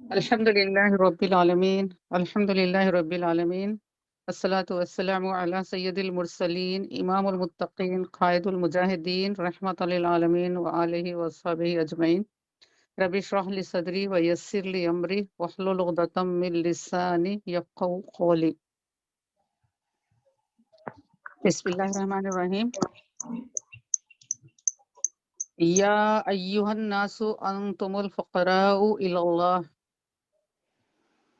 Alhamdulillah Rabbil Alameen. Alhamdulillah Rabbil Alameen. Assalatu wassalamu ala Sayyidil Mursaleen, Imamul Muttaqeen, Qaidul Mujahideen, Rahmatal lil Alameen wa alihi wa sahbihi ajmain. Rabbi shrah li sadri wa yassir li amri wahlul 'uqdatam min lisani yafqahu qawli. Bismillahirrahmanirrahim. Ya ayyuhan nasu antumul fuqara'u ilallah.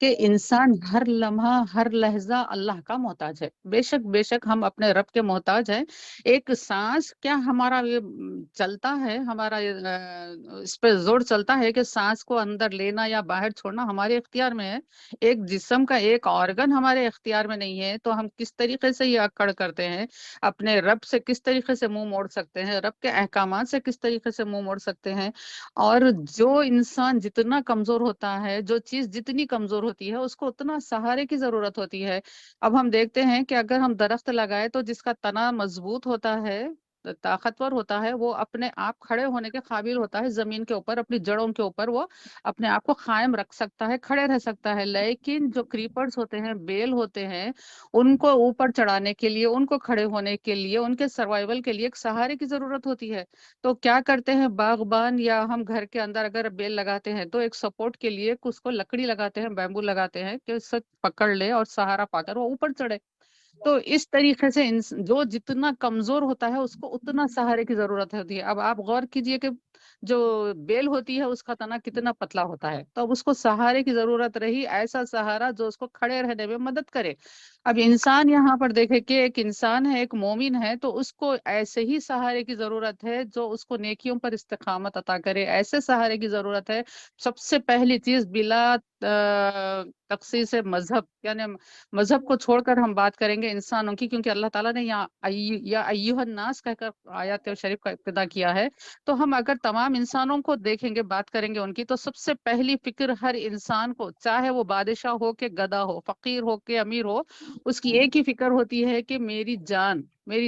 کہ انسان ہر لمحہ ہر لہجہ اللہ کا محتاج ہے. بے شک ہم اپنے رب کے محتاج ہیں. ایک سانس کیا ہمارا یہ چلتا ہے، ہمارا اس پہ زور چلتا ہے کہ سانس کو اندر لینا یا باہر چھوڑنا ہمارے اختیار میں ہے. ایک جسم کا ایک آرگن ہمارے اختیار میں نہیں ہے، تو ہم کس طریقے سے یہ اکڑ کرتے ہیں، اپنے رب سے کس طریقے سے منہ موڑ سکتے ہیں، رب کے احکامات سے کس طریقے سے منہ موڑ سکتے ہیں. اور جو انسان جتنا کمزور ہوتا ہے، جو چیز جتنی کمزور ہوتی ہے، اس کو اتنا سہارے کی ضرورت ہوتی ہے. اب ہم دیکھتے ہیں کہ اگر ہم درخت لگائے تو جس کا تنا مضبوط ہوتا ہے، طاقتور ہوتا ہے، وہ اپنے آپ کھڑے ہونے کے قابل ہوتا ہے، زمین کے اوپر اپنی جڑوں کے اوپر وہ اپنے آپ کو قائم رکھ سکتا ہے، کھڑے رہ سکتا ہے. لیکن جو کریپرز ہوتے ہیں، بیل ہوتے ہیں، ان کو اوپر چڑھانے کے لیے، ان کو کھڑے ہونے کے لیے، ان کے سروائیول کے لیے ایک سہارے کی ضرورت ہوتی ہے. تو کیا کرتے ہیں باغبان یا ہم گھر کے اندر اگر بیل لگاتے ہیں تو ایک سپورٹ کے لیے اس کو لکڑی لگاتے ہیں، بیمبو لگاتے ہیں کہ اس سے پکڑ لے اور سہارا پا کر وہ اوپر چڑھے. تو اس طریقے سے جو جتنا کمزور ہوتا ہے اس کو اتنا سہارے کی ضرورت ہوتی ہے. اب آپ غور کیجئے کہ جو بیل ہوتی ہے اس کا تنا کتنا پتلا ہوتا ہے، تو اب اس کو سہارے کی ضرورت رہی، ایسا سہارا جو اس کو کھڑے رہنے میں مدد کرے. اب انسان یہاں پر دیکھے کہ ایک انسان ہے، ایک مومن ہے، تو اس کو ایسے ہی سہارے کی ضرورت ہے جو اس کو نیکیوں پر استقامت عطا کرے. ایسے سہارے کی ضرورت ہے. سب سے پہلی چیز بلا تخصیص مذہب، یعنی مذہب کو چھوڑ کر ہم بات کریں گے انسانوں کی، کیونکہ اللہ تعالیٰ نے یا ایھا الناس کہہ کر آیات شریف کا ابتدا کیا ہے. تو ہم اگر تمام انسانوں کو دیکھیں گے، بات کریں گے ان کی، تو سب سے پہلی فکر ہر انسان کو، چاہے وہ بادشاہ ہو کہ گدھا ہو، فقیر ہو کہ امیر ہو، اس کی ایک ہی فکر ہوتی ہے کہ میری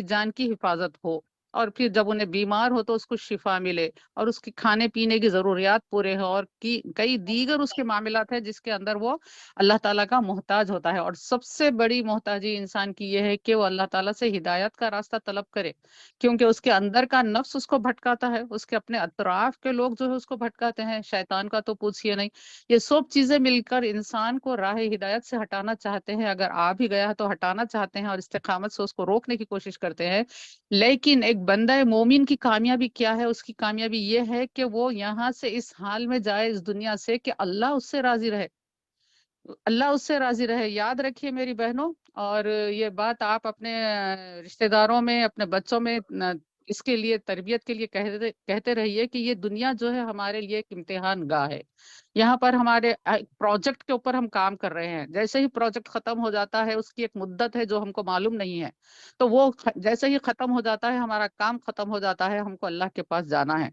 جان کی حفاظت ہو. اور پھر جب انہیں بیمار ہو تو اس کو شفا ملے، اور اس کی کھانے پینے کی ضروریات پورے ہو، اور کئی دیگر اس کے معاملات ہیں جس کے اندر وہ اللہ تعالیٰ کا محتاج ہوتا ہے. اور سب سے بڑی محتاجی انسان کی یہ ہے کہ وہ اللہ تعالیٰ سے ہدایت کا راستہ طلب کرے، کیونکہ اس کے اندر کا نفس اس کو بھٹکاتا ہے، اس کے اپنے اطراف کے لوگ جو ہے اس کو بھٹکاتے ہیں، شیطان کا تو پوچھیے نہیں. یہ سب چیزیں مل کر انسان کو راہ ہدایت سے ہٹانا چاہتے ہیں. اگر آ بھی گیا ہے تو ہٹانا چاہتے ہیں اور استقامت سے اس کو روکنے کی کوشش کرتے ہیں. لیکن ایک بندہ مومن کی کامیابی کیا ہے؟ اس کی کامیابی یہ ہے کہ وہ یہاں سے اس حال میں جائے اس دنیا سے کہ اللہ اس سے راضی رہے، اللہ اس سے راضی رہے. یاد رکھیے میری بہنوں، اور یہ بات آپ اپنے رشتہ داروں میں، اپنے بچوں میں اس کے لیے تربیت کے لیے کہتے رہیے کہ یہ دنیا جو ہے ہمارے لیے ایک امتحان گاہ ہے. یہاں پر ہمارے پروجیکٹ کے اوپر ہم کام کر رہے ہیں. جیسے ہی پروجیکٹ ختم ہو جاتا ہے، اس کی ایک مدت ہے جو ہم کو معلوم نہیں ہے، تو وہ جیسے ہی ختم ہو جاتا ہے، ہمارا کام ختم ہو جاتا ہے، ہم کو اللہ کے پاس جانا ہے.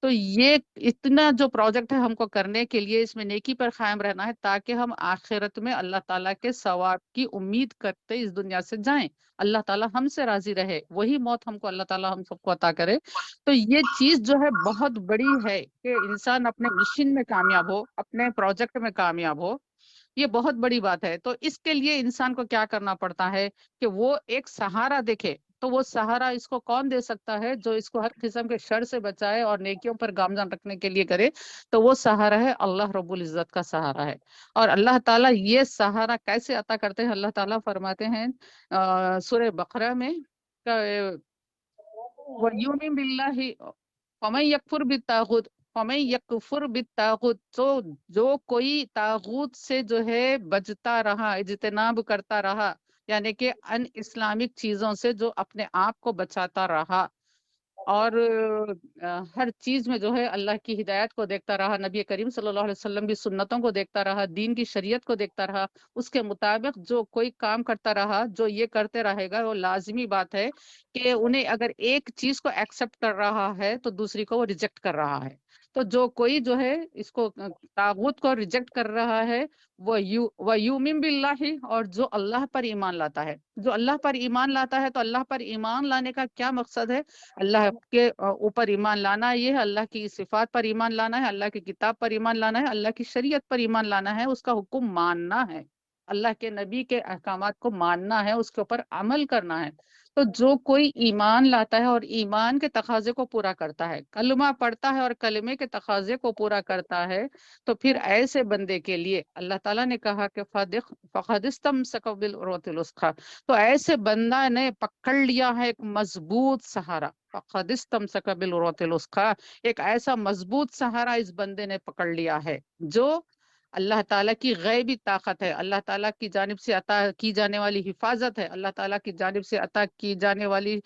تو یہ اتنا جو پروجیکٹ ہے ہم کو کرنے کے لیے اس میں نیکی پر قائم رہنا ہے، تاکہ ہم آخرت میں اللہ تعالیٰ کے ثواب کی امید کرتے اس دنیا سے جائیں، اللہ تعالیٰ ہم سے راضی رہے، وہی موت ہم کو اللہ تعالیٰ ہم سب کو عطا کرے. تو یہ چیز جو ہے بہت بڑی ہے کہ انسان اپنے مشن میں کامیاب ہو، اپنے پروجیکٹ میں کامیاب ہو. یہ بہت بڑی بات ہے. تو اس کے لیے انسان کو کیا کرنا پڑتا ہے کہ وہ ایک سہارا دیکھے. تو وہ سہارا اس کو کون دے سکتا ہے؟ جو اس کو ہر قسم کے شر سے بچائے اور نیکیوں پر گامزن رکھنے کے لیے کرے. تو وہ سہارا ہے اللہ رب العزت کا سہارا ہے. اور اللہ تعالیٰ یہ سہارا کیسے عطا کرتے ہیں؟ اللہ تعالیٰ فرماتے ہیں سورہ بقرہ میں وَيُؤْمِنْ بِاللَّهِ وَمَنْ يَكْفُرْ بِالطَّاغُوتِ وَمَنْ يَكْفُرْ بِالطَّاغُوتِ. تو جو کوئی طاغوت سے جو ہے بچتا رہا، اجتناب کرتا رہا، یعنی کہ ان اسلامک چیزوں سے جو اپنے آپ کو بچاتا رہا، اور ہر چیز میں جو ہے اللہ کی ہدایت کو دیکھتا رہا، نبی کریم صلی اللہ علیہ وسلم کی سنتوں کو دیکھتا رہا، دین کی شریعت کو دیکھتا رہا، اس کے مطابق جو کوئی کام کرتا رہا، جو یہ کرتے رہے گا، وہ لازمی بات ہے کہ انہیں اگر ایک چیز کو ایکسپٹ کر رہا ہے تو دوسری کو وہ ریجیکٹ کر رہا ہے. تو جو کوئی جو ہے اس کو طاغوت کو ریجیکٹ کر رہا ہے، وہ یومن باللہ، اور جو اللہ پر ایمان لاتا ہے. جو اللہ پر ایمان لاتا ہے، تو اللہ پر ایمان لانے کا کیا مقصد ہے؟ اللہ کے اوپر ایمان لانا یہ ہے، اللہ کی صفات پر ایمان لانا ہے، اللہ کی کتاب پر ایمان لانا ہے، اللہ کی شریعت پر ایمان لانا ہے، اس کا حکم ماننا ہے، اللہ کے نبی کے احکامات کو ماننا ہے، اس کے اوپر عمل کرنا ہے. تو جو کوئی ایمان لاتا ہے اور ایمان کے تقاضے کو پورا کرتا ہے، کلمہ پڑھتا ہے اور کلمے کے تقاضے کو پورا کرتا ہے، تو پھر ایسے بندے کے لیے اللہ تعالیٰ نے کہا کہ فَقَدِ اسْتَمْسَكَ بِالْعُرْوَةِ الْوُثْقَىٰ. تو ایسے بندہ نے پکڑ لیا ہے ایک مضبوط سہارا. فَقَدِ اسْتَمْسَكَ بِالْعُرْوَةِ الْوُثْقَىٰ. ایک ایسا مضبوط سہارا اس بندے نے پکڑ لیا ہے جو اللہ تعالیٰ کی غیبی طاقت ہے، اللہ تعالیٰ کی جانب سے عطا کی جانے والی حفاظت ہے، اللہ تعالیٰ کی جانب سے عطا کی جانے والی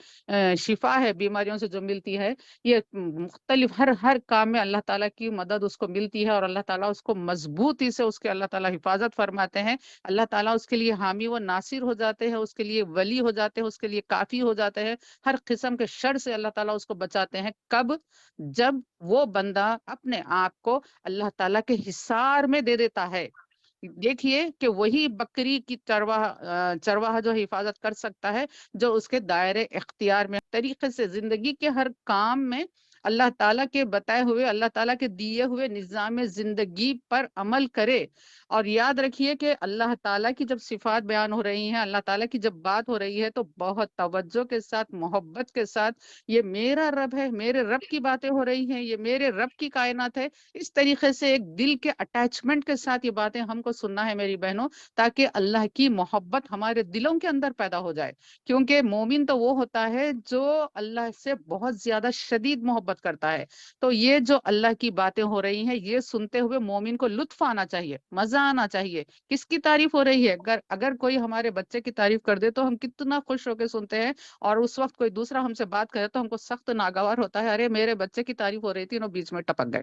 شفا ہے بیماریوں سے جو ملتی ہے، یہ مختلف ہر کام میں اللہ تعالیٰ کی مدد اس کو ملتی ہے، اور اللہ تعالیٰ اس کو مضبوطی سے اس کے اللہ تعالیٰ حفاظت فرماتے ہیں، اللہ تعالیٰ اس کے لیے حامی و ناصر ہو جاتے ہیں، اس کے لیے ولی ہو جاتے ہیں، اس کے لیے کافی ہو جاتے ہیں، ہر قسم کے شر سے اللہ تعالیٰ اس کو بچاتے ہیں۔ کب؟ جب وہ بندہ اپنے آپ کو اللہ تعالیٰ کے حصار میں دے دیتا ہے۔ دیکھیے کہ وہی بکری کی چرواہا جو حفاظت کر سکتا ہے، جو اس کے دائرے اختیار میں طریقے سے زندگی کے ہر کام میں اللہ تعالیٰ کے بتائے ہوئے، اللہ تعالیٰ کے دیے ہوئے نظام زندگی پر عمل کرے۔ اور یاد رکھیے کہ اللہ تعالیٰ کی جب صفات بیان ہو رہی ہیں، اللہ تعالیٰ کی جب بات ہو رہی ہے، تو بہت توجہ کے ساتھ، محبت کے ساتھ، یہ میرا رب ہے، میرے رب کی باتیں ہو رہی ہیں، یہ میرے رب کی کائنات ہے، اس طریقے سے ایک دل کے اٹیچمنٹ کے ساتھ یہ باتیں ہم کو سننا ہے میری بہنوں، تاکہ اللہ کی محبت ہمارے دلوں کے اندر پیدا ہو جائے۔ کیونکہ مومن تو وہ ہوتا ہے جو اللہ سے بہت زیادہ شدید محبت کرتا ہے۔ تو یہ جو اللہ کی باتیں ہو رہی ہیں، یہ سنتے ہوئے مومن کو لطف آنا چاہیے، مزہ آنا چاہیے۔ کس کی تعریف ہو رہی ہے؟ اگر کوئی ہمارے بچے کی تعریف کر دے تو ہم کتنا خوش ہو کے سنتے ہیں، اور اس وقت کوئی دوسرا ہم سے بات کرے تو ہم کو سخت ناگوار ہوتا ہے، ارے میرے بچے کی تعریف ہو رہی تھی اور بیچ میں ٹپک گئے۔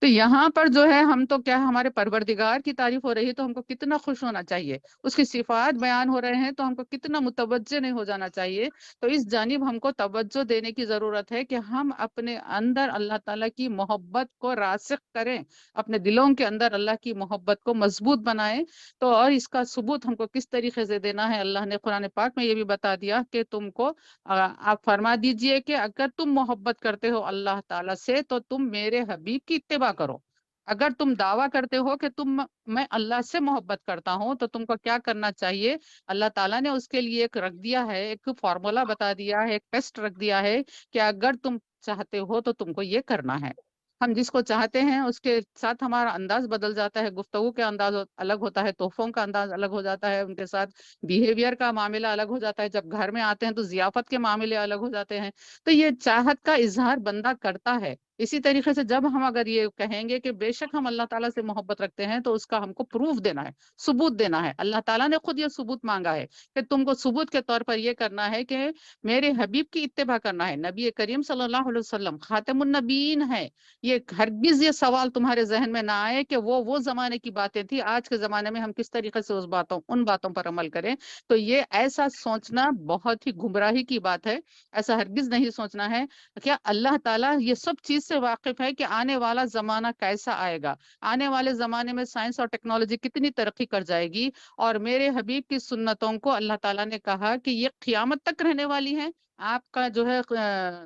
تو یہاں پر جو ہے ہم تو کیا، ہمارے پروردگار کی تعریف ہو رہی ہے تو ہم کو کتنا خوش ہونا چاہیے، اس کی صفات بیان ہو رہے ہیں تو ہم کو کتنا متوجہ نہیں ہو جانا چاہیے۔ تو اس جانب ہم کو توجہ دینے کی ضرورت ہے کہ ہم اپنے اندر اللہ تعالیٰ کی محبت کو راسخ کریں، اپنے دلوں کے اندر اللہ کی محبت کو مضبوط بنائیں۔ تو اور اس کا ثبوت ہم کو کس طریقے سے دینا ہے، اللہ نے قرآن پاک میں یہ بھی بتا دیا کہ تم کو آپ فرما دیجئے کہ اگر تم محبت کرتے ہو اللہ تعالیٰ سے تو تم میرے حبیب کی اتباع کرو۔ اگر تم دعویٰ کرتے ہو کہ میں اللہ سے محبت کرتا ہوں تو تم کو کیا کرنا چاہیے؟ اللہ تعالیٰ نے اس کے لیے ایک رکھ دیا ہے، ایک فارمولا بتا دیا ہے، ایک ٹیسٹ رکھ دیا ہے کہ اگر تم چاہتے ہو تو تم کو یہ کرنا ہے۔ ہم جس کو چاہتے ہیں اس کے ساتھ ہمارا انداز بدل جاتا ہے، گفتگو کے انداز الگ ہوتا ہے، تحفوں کا انداز الگ ہو جاتا ہے، ان کے ساتھ بیہیویئر کا معاملہ الگ ہو جاتا ہے، جب گھر میں آتے ہیں تو ضیافت کے معاملے الگ ہو جاتے ہیں۔ تو یہ چاہت کا اظہار بندہ کرتا ہے۔ اسی طریقے سے جب ہم اگر یہ کہیں گے کہ بے شک ہم اللہ تعالیٰ سے محبت رکھتے ہیں تو اس کا ہم کو پروف دینا ہے، ثبوت دینا ہے۔ اللہ تعالیٰ نے خود یہ ثبوت مانگا ہے کہ تم کو ثبوت کے طور پر یہ کرنا ہے کہ میرے حبیب کی اتباع کرنا ہے۔ نبی کریم صلی اللہ علیہ وسلم خاتم النبیین ہے۔ یہ ہرگز یہ سوال تمہارے ذہن میں نہ آئے کہ وہ زمانے کی باتیں تھی، آج کے زمانے میں ہم کس طریقے سے ان باتوں پر عمل کریں۔ تو یہ ایسا سوچنا بہت ہی گمراہی کی بات ہے، ایسا ہرگز نہیں سوچنا ہے۔ کیا اللہ تعالیٰ یہ سب چیز سے واقف ہے کہ آنے والا زمانہ کیسا آئے گا، آنے والے زمانے میں سائنس اور ٹیکنالوجی کتنی ترقی کر جائے گی، اور میرے حبیب کی سنتوں کو اللہ تعالیٰ نے کہا کہ یہ قیامت تک رہنے والی ہیں، آپ کا جو ہے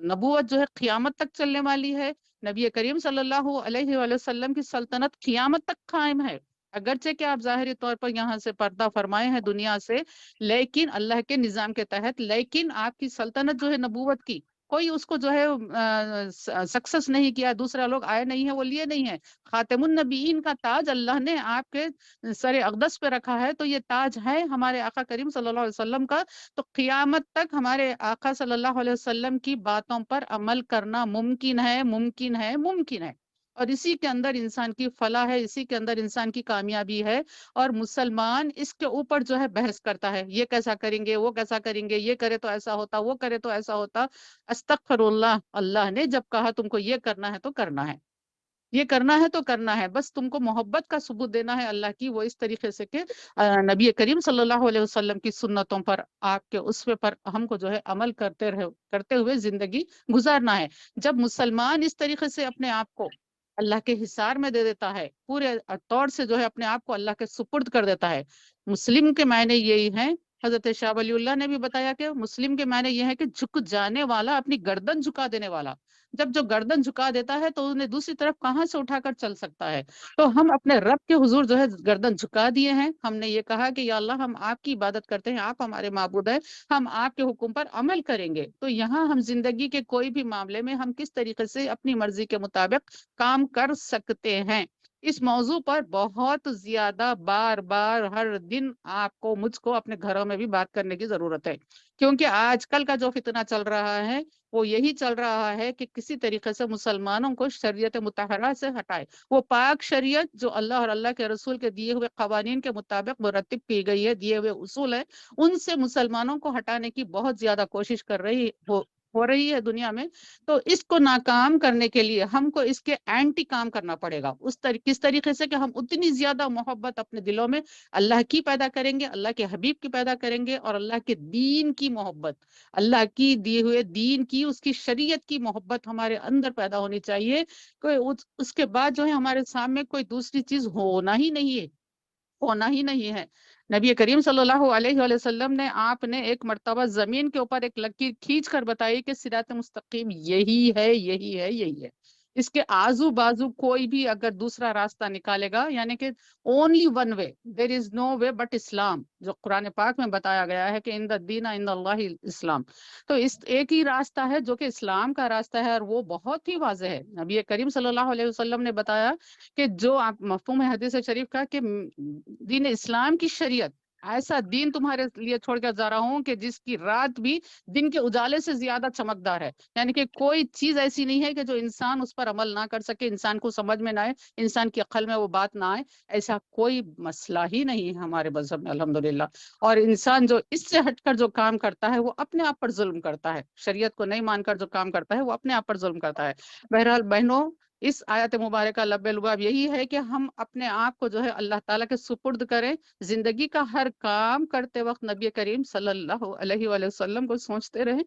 نبوت جو ہے قیامت تک چلنے والی ہے۔ نبی کریم صلی اللہ علیہ وآلہ وسلم کی سلطنت قیامت تک قائم ہے، اگرچہ کہ آپ ظاہری طور پر یہاں سے پردہ فرمائے ہیں دنیا سے، لیکن اللہ کے نظام کے تحت، لیکن آپ کی سلطنت جو ہے نبوت کی، کوئی اس کو جو ہے سکسس نہیں کیا، دوسرا لوگ آئے نہیں ہیں، وہ لیے نہیں ہیں۔ خاتم النبیین کا تاج اللہ نے آپ کے سر اقدس پہ رکھا ہے، تو یہ تاج ہے ہمارے آقا کریم صلی اللہ علیہ وسلم کا۔ تو قیامت تک ہمارے آقا صلی اللہ علیہ وسلم کی باتوں پر عمل کرنا ممکن ہے، ممکن ہے، ممکن ہے، اور اسی کے اندر انسان کی فلاح ہے، اسی کے اندر انسان کی کامیابی ہے۔ اور مسلمان اس کے اوپر جو ہے بحث کرتا ہے، یہ کیسا کریں گے، وہ کیسا کریں گے، یہ کرے تو ایسا ہوتا، وہ کرے تو ایسا ہوتا۔ استغفر اللہ، اللہ نے جب کہا تم کو یہ کرنا ہے تو کرنا ہے، یہ کرنا ہے تو کرنا ہے، بس تم کو محبت کا ثبوت دینا ہے اللہ کی، وہ اس طریقے سے کہ نبی کریم صلی اللہ علیہ وسلم کی سنتوں پر، آپ کے اسوے پر ہم کو جو ہے عمل کرتے ہوئے زندگی گزارنا ہے۔ جب مسلمان اس طریقے سے اپنے آپ کو اللہ کے حصار میں دے دیتا ہے، پورے طور سے جو ہے اپنے آپ کو اللہ کے سپرد کر دیتا ہے، مسلم کے معنی یہی ہیں، حضرت شاہ ولی اللہ نے بھی بتایا کہ مسلم کے معنی یہ ہے کہ جھک جانے والا، اپنی گردن جھکا دینے والا۔ جب جو گردن جھکا دیتا ہے تو انہیں دوسری طرف کہاں سے اٹھا کر چل سکتا ہے؟ تو ہم اپنے رب کے حضور جو ہے گردن جھکا دیے ہیں، ہم نے یہ کہا کہ یا اللہ ہم آپ کی عبادت کرتے ہیں، آپ ہمارے معبود ہیں، ہم آپ کے حکم پر عمل کریں گے۔ تو یہاں ہم زندگی کے کوئی بھی معاملے میں ہم کس طریقے سے اپنی مرضی کے مطابق کام کر سکتے ہیں، اس موضوع پر بہت زیادہ بار بار ہر دن آپ کو، مجھ کو اپنے گھروں میں بھی بات کرنے کی ضرورت ہے، کیونکہ آج کل کا جو فتنہ چل رہا ہے وہ یہی چل رہا ہے کہ کسی طریقے سے مسلمانوں کو شریعت مطہرہ سے ہٹائے. وہ پاک شریعت جو اللہ اور اللہ کے رسول کے دیے ہوئے قوانین کے مطابق مرتب کی گئی ہے، دیے ہوئے اصول ہے، ان سے مسلمانوں کو ہٹانے کی بہت زیادہ کوشش ہو رہی ہے دنیا میں. تو اس کو ناکام کرنے کے لیے ہم کو اس کے اینٹی کام کرنا پڑے گا. کس طریقے سے کہ ہم اتنی زیادہ محبت اپنے دلوں میں اللہ کی پیدا کریں گے، اللہ کے حبیب کی پیدا کریں گے، اور اللہ کے دین کی محبت، اللہ کی دیے ہوئے دین کی، اس کی شریعت کی محبت ہمارے اندر پیدا ہونی چاہیے. کوئی اس کے بعد جو ہے ہمارے سامنے کوئی دوسری چیز ہونا ہی نہیں ہے، ہونا ہی نہیں ہے. نبی کریم صلی اللہ علیہ وآلہ وسلم نے آپ نے ایک مرتبہ زمین کے اوپر ایک لکیر کھینچ کر بتائی کہ صراط مستقیم یہی ہے، یہی ہے، یہی ہے. اس کے آزو بازو کوئی بھی اگر دوسرا راستہ نکالے گا، یعنی کہ only one way, there is no way but Islam, جو قرآن پاک میں بتایا گیا ہے کہ ان الدین عند اللہ اسلام. تو اس ایک ہی راستہ ہے جو کہ اسلام کا راستہ ہے، اور وہ بہت ہی واضح ہے. نبی کریم صلی اللہ علیہ وسلم نے بتایا کہ جو آپ مفہوم ہے حدیث شریف کا کہ دین اسلام کی شریعت، ایسا دین تمہارے لیے چھوڑ کر جا رہا ہوں کہ جس کی رات بھی دن کے اجالے سے زیادہ چمکدار ہے. یعنی کہ کوئی چیز ایسی نہیں ہے کہ جو انسان اس پر عمل نہ کر سکے، انسان کو سمجھ میں نہ آئے، انسان کی عقل میں وہ بات نہ آئے. ایسا کوئی مسئلہ ہی نہیں ہے ہمارے مذہب میں الحمدللہ. اور انسان جو اس سے ہٹ کر جو کام کرتا ہے وہ اپنے آپ پر ظلم کرتا ہے. شریعت کو نہیں مان کر جو کام کرتا ہے وہ اپنے آپ پر ظلم کرتا ہے. بہرحال بہنوں، اس آیت مبارکہ لب لباب یہی ہے کہ ہم اپنے آپ کو جو ہے اللہ تعالیٰ کے سپرد کریں. زندگی کا ہر کام کرتے وقت نبی کریم صلی اللہ علیہ وآلہ وسلم کو سوچتے رہیں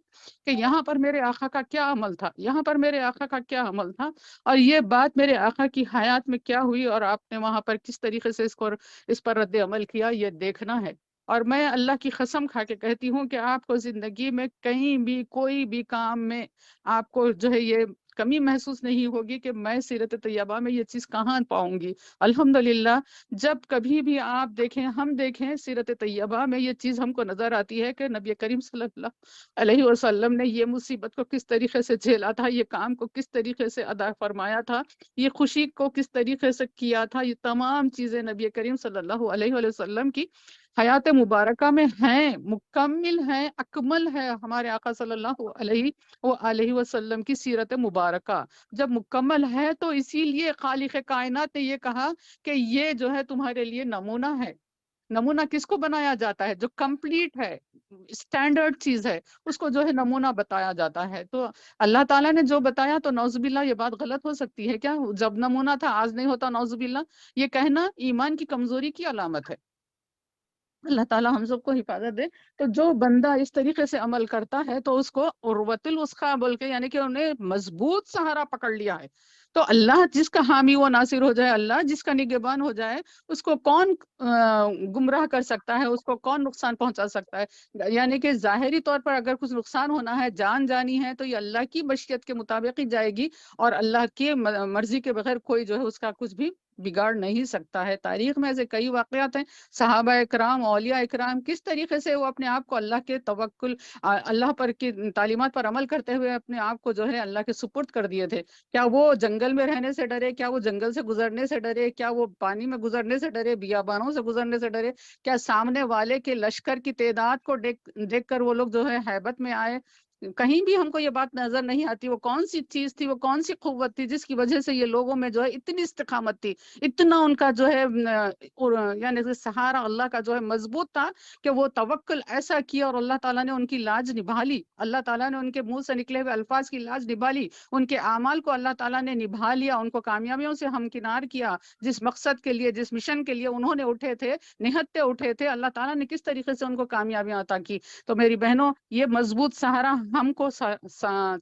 کہ یہاں پر میرے آقا کا کیا عمل تھا، یہاں پر میرے آقا کا کیا عمل تھا، اور یہ بات میرے آقا کی حیات میں کیا ہوئی، اور آپ نے وہاں پر کس طریقے سے اس پر رد عمل کیا، یہ دیکھنا ہے. اور میں اللہ کی قسم کھا کے کہتی ہوں کہ آپ کو زندگی میں کہیں بھی کوئی بھی کام میں آپ کو جو ہے یہ کمی محسوس نہیں ہوگی کہ میں سیرت طیبہ میں یہ چیز کہاں پاؤں گی. الحمدللہ جب کبھی بھی آپ دیکھیں، ہم دیکھیں سیرت طیبہ میں یہ چیز ہم کو نظر آتی ہے کہ نبی کریم صلی اللہ علیہ وسلم نے یہ مصیبت کو کس طریقے سے جھیلا تھا، یہ کام کو کس طریقے سے ادا فرمایا تھا، یہ خوشی کو کس طریقے سے کیا تھا. یہ تمام چیزیں نبی کریم صلی اللہ علیہ وسلم کی حیات مبارکہ میں ہیں، مکمل ہیں، اکمل ہے. ہمارے آقا صلی اللہ علیہ وسلم کی سیرت مبارکہ جب مکمل ہے تو اسی لیے خالق کائنات نے یہ کہا کہ یہ جو ہے تمہارے لیے نمونہ ہے. نمونہ کس کو بنایا جاتا ہے؟ جو کمپلیٹ ہے، اسٹینڈرڈ چیز ہے، اس کو جو ہے نمونہ بتایا جاتا ہے. تو اللہ تعالیٰ نے جو بتایا تو نعوذ باللہ یہ بات غلط ہو سکتی ہے کیا؟ جب نمونہ تھا آج نہیں ہوتا، نعوذ باللہ. یہ کہنا ایمان کی کمزوری کی علامت ہے. اللہ تعالیٰ ہم سب کو حفاظت دے. تو جو بندہ اس طریقے سے عمل کرتا ہے تو اس کو عروۃ الوثقیٰ بول کے، یعنی کہ انہیں مضبوط سہارا پکڑ لیا ہے. تو اللہ جس کا حامی و ناصر ہو جائے، اللہ جس کا نگہبان ہو جائے، اس کو کون گمراہ کر سکتا ہے، اس کو کون نقصان پہنچا سکتا ہے. یعنی کہ ظاہری طور پر اگر کچھ نقصان ہونا ہے، جان جانی ہے، تو یہ اللہ کی مشیت کے مطابق ہی جائے گی، اور اللہ کی مرضی کے بغیر کوئی جو ہے اس کا کچھ بھی بگاڑ نہیں سکتا ہے. تاریخ میں ایسے کئی واقعات ہیں، صحابہ اکرام، اولیاء اکرام کس طریقے سے وہ اپنے آپ کو اللہ کے توکل، اللہ پر کی تعلیمات پر عمل کرتے ہوئے اپنے آپ کو جو ہے اللہ کے سپرد کر دیے تھے. کیا وہ جنگل میں رہنے سے ڈرے؟ کیا وہ جنگل سے گزرنے سے ڈرے؟ کیا وہ پانی میں گزرنے سے ڈرے؟ بیابانوں سے گزرنے سے ڈرے؟ کیا سامنے والے کے لشکر کی تعداد کو دیکھ کر وہ لوگ جو ہے ہیبت میں آئے؟ کہیں بھی ہم کو یہ بات نظر نہیں آتی. وہ کون سی چیز تھی، وہ کون سی قوت تھی جس کی وجہ سے یہ لوگوں میں جو ہے اتنی استقامت تھی، اتنا ان کا جو ہے یعنی سہارا اللہ کا جو ہے مضبوط تھا کہ وہ توکل ایسا کیا اور اللہ تعالیٰ نے ان کی لاج نبھا لی. اللہ تعالیٰ نے ان کے منہ سے نکلے ہوئے الفاظ کی لاج نبھا لی. ان کے اعمال کو اللہ تعالیٰ نے نبھا لیا، ان کو کامیابیوں سے ہمکنار کیا. جس مقصد کے لیے، جس مشن کے لیے انہوں نے اٹھے تھے، نہتے اٹھے تھے، اللہ تعالیٰ نے کس طریقے سے ان کو کامیابیاں عطا کی. تو میری بہنوں، یہ مضبوط سہارا ہم کو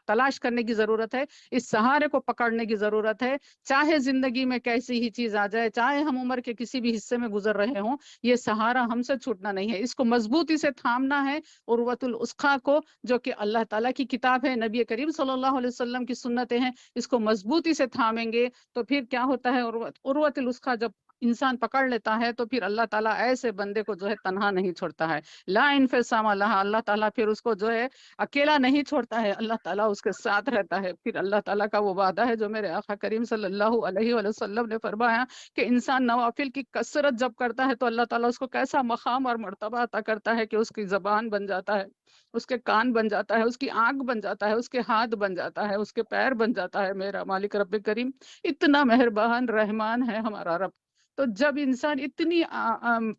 تلاش کرنے کی ضرورت ہے، اس سہارے کو پکڑنے کی ضرورت ہے. چاہے زندگی میں کیسی ہی چیز آ جائے، چاہے ہم عمر کے کسی بھی حصے میں گزر رہے ہوں، یہ سہارا ہم سے چھوٹنا نہیں ہے. اس کو مضبوطی سے تھامنا ہے. عروۃ الوثقیٰ کو، جو کہ اللہ تعالیٰ کی کتاب ہے، نبی کریم صلی اللہ علیہ وسلم کی سنتیں ہیں، اس کو مضبوطی سے تھامیں گے تو پھر کیا ہوتا ہے؟ عروۃ الوثقیٰ جب انسان پکڑ لیتا ہے تو پھر اللہ تعالیٰ ایسے بندے کو جو ہے تنہا نہیں چھوڑتا ہے. لا انفصام لہا، اللہ تعالیٰ پھر اس کو جو ہے اکیلا نہیں چھوڑتا ہے، اللہ تعالیٰ اس کے ساتھ رہتا ہے. پھر اللہ تعالیٰ کا وہ وعدہ ہے جو میرے آقا کریم صلی اللہ علیہ وآلہ وسلم نے فرمایا کہ انسان نوافل کی کثرت جب کرتا ہے تو اللہ تعالیٰ اس کو کیسا مقام اور مرتبہ عطا کرتا ہے کہ اس کی زبان بن جاتا ہے، اس کے کان بن جاتا ہے، اس کی آنکھ بن جاتا ہے، اس کے ہاتھ بن جاتا ہے، اس کے پیر بن جاتا ہے. میرا مالک رب کریم اتنا مہربان رحمان ہے ہمارا رب. تو جب انسان اتنی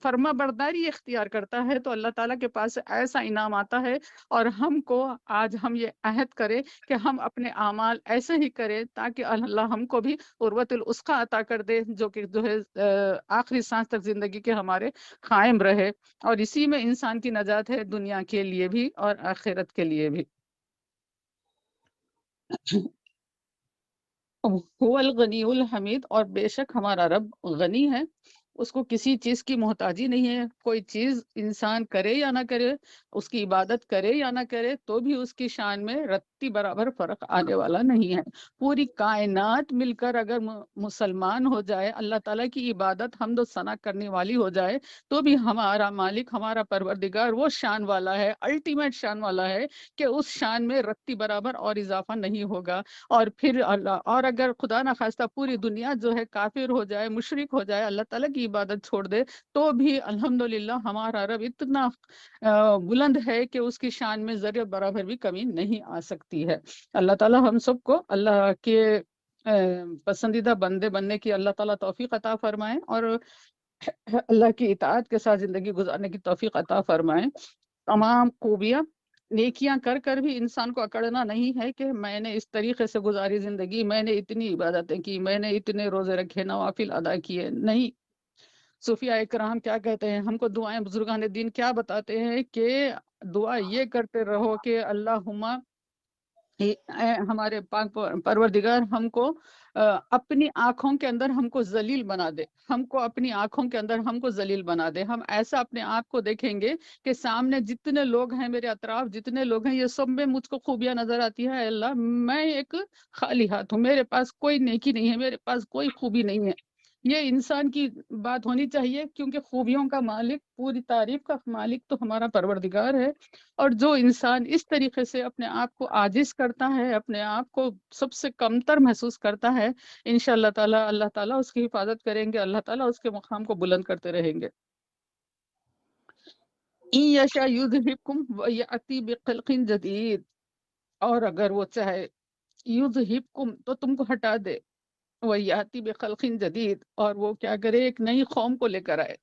فرما برداری اختیار کرتا ہے تو اللہ تعالیٰ کے پاس ایسا انعام آتا ہے. اور ہم کو آج ہم یہ عہد کرے کہ ہم اپنے اعمال ایسے ہی کریں تاکہ اللہ ہم کو بھی عروۃ العسقیٰ عطا کر دے، جو کہ جو ہے آخری سانس تک زندگی کے ہمارے قائم رہے. اور اسی میں انسان کی نجات ہے، دنیا کے لیے بھی اور آخرت کے لیے بھی. هو الغنی الحمید، اور بے شک ہمارا رب غنی ہے، اس کو کسی چیز کی محتاجی نہیں ہے. کوئی چیز انسان کرے یا نہ کرے، اس کی عبادت کرے یا نہ کرے، تو بھی اس کی شان میں رتی برابر فرق آنے والا نہیں ہے. پوری کائنات مل کر اگر مسلمان ہو جائے، اللہ تعالیٰ کی عبادت حمد و ثنا کرنے والی ہو جائے، تو بھی ہمارا مالک، ہمارا پروردگار وہ شان والا ہے، الٹیمیٹ شان والا ہے کہ اس شان میں رتی برابر اور اضافہ نہیں ہوگا. اور پھر اور اگر خدا نہ خواستہ پوری دنیا جو ہے کافر ہو جائے، مشرک ہو جائے، اللہ تعالیٰ کی عبادت چھوڑ دے، تو بھی الحمدللہ ہمارا رب اتنا بلند ہے کہ اس کی شان میں ذرے برابر بھی کمی نہیں آ سکتی ہے. اللہ تعالیٰ ہم سب کو اللہ کے پسندیدہ بندے بننے کی اللہ تعالیٰ توفیق عطا فرمائے، اور اللہ کی اطاعت کے ساتھ زندگی گزارنے کی توفیق عطا فرمائے. تمام خوبیاں نیکیاں کر کر بھی انسان کو اکڑنا نہیں ہے کہ میں نے اس طریقے سے گزاری زندگی، میں نے اتنی عبادتیں کی، میں نے اتنے روزے رکھے، نوافل ادا کیے. نہیں، صوفیاء کرام کیا کہتے ہیں، ہم کو دعائیں بزرگان دین کیا بتاتے ہیں کہ دعا یہ کرتے رہو کہ اللہم ہمارے پاک پروردگار ہم کو اپنی آنکھوں کے اندر ہم کو ذلیل بنا دے، ہم کو اپنی آنکھوں کے اندر ہم کو ذلیل بنا دے. ہم ایسا اپنے آپ کو دیکھیں گے کہ سامنے جتنے لوگ ہیں، میرے اطراف جتنے لوگ ہیں، یہ سب میں مجھ کو خوبیاں نظر آتی ہے. اللہ میں ایک خالی ہاتھ ہوں، میرے پاس کوئی نیکی نہیں ہے، میرے پاس کوئی خوبی نہیں ہے. یہ انسان کی بات ہونی چاہیے، کیونکہ خوبیوں کا مالک، پوری تعریف کا مالک تو ہمارا پروردگار ہے. اور جو انسان اس طریقے سے اپنے آپ کو عاجز کرتا ہے، اپنے آپ کو سب سے کمتر محسوس کرتا ہے، انشاءاللہ تعالیٰ اللہ تعالیٰ اس کی حفاظت کریں گے، اللہ تعالیٰ اس کے مقام کو بلند کرتے رہیں گے. إِن يَشَأْ يُذْهِبْكُمْ وَيَأْتِي بِخَلْقٍ جَدِيدٍ، اور اگر وہ چاہے یذہبکم تو تم کو ہٹا دے، وَيَأْتِي بِخَلْقٍ جَدِيدٍ، اور وہ کیا کرے، ایک نئی قوم کو لے کر آئے.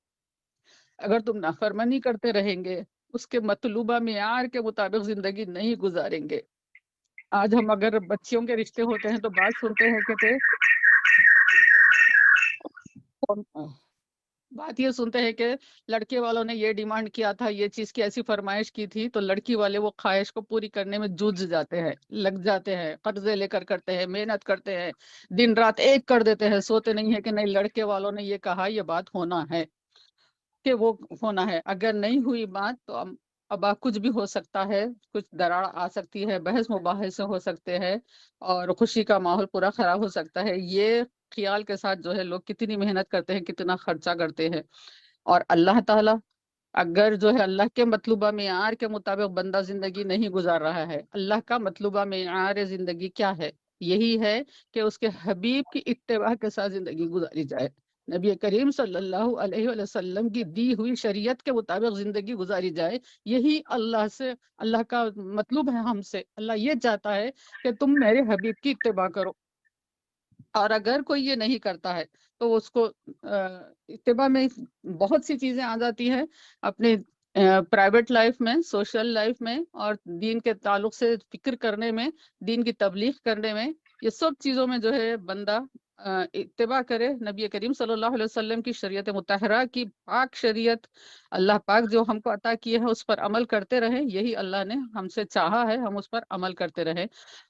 اگر تم نافرمانی کرتے رہیں گے، اس کے مطلوبہ معیار کے مطابق زندگی نہیں گزاریں گے. آج ہم اگر بچیوں کے رشتے ہوتے ہیں تو بات سنتے ہیں کہ بات یہ سنتے ہیں کہ لڑکے والوں نے یہ ڈیمانڈ کیا تھا، یہ چیز کی ایسی فرمائش کی تھی، تو لڑکی والے وہ خواہش کو پوری کرنے میں جوجھ جاتے ہیں، لگ جاتے ہیں، قرضے لے کر کرتے ہیں، محنت کرتے ہیں، دن رات ایک کر دیتے ہیں، سوتے نہیں ہے کہ نہیں لڑکے والوں نے یہ کہا، یہ بات ہونا ہے کہ وہ ہونا ہے. اگر نہیں ہوئی بات تو اب کچھ بھی ہو سکتا ہے، کچھ دراڑ آ سکتی ہے، بحث مباحثے ہو سکتے ہیں، اور خوشی کا ماحول پورا خراب ہو سکتا ہے. یہ خیال کے ساتھ جو ہے لوگ کتنی محنت کرتے ہیں، کتنا خرچہ کرتے ہیں. اور اللہ تعالیٰ اگر جو ہے اللہ کے مطلوبہ معیار کے مطابق بندہ زندگی نہیں گزار رہا ہے، اللہ کا مطلوبہ معیار زندگی کیا ہے؟ یہی ہے کہ اس کے حبیب کی اتباع کے ساتھ زندگی گزاری جائے، نبی کریم صلی اللہ علیہ وسلم کی دی ہوئی شریعت کے مطابق زندگی گزاری جائے. یہی اللہ سے، اللہ کا مطلوب ہے ہم سے. اللہ یہ چاہتا ہے کہ تم میرے حبیب کی اتباع کرو. اور اگر کوئی یہ نہیں کرتا ہے تو اس کو اتباع میں بہت سی چیزیں آ جاتی ہیں، اپنے پرائیویٹ لائف میں، سوشل لائف میں، اور دین کے تعلق سے فکر کرنے میں، دین کی تبلیغ کرنے میں. یہ سب چیزوں میں جو ہے بندہ اتباع کرے نبی کریم صلی اللہ علیہ وسلم کی شریعت مطہرہ کی پاک شریعت، اللہ پاک جو ہم کو عطا کیے ہیں اس پر عمل کرتے رہے. یہی اللہ نے ہم سے چاہا ہے، ہم اس پر عمل کرتے رہے.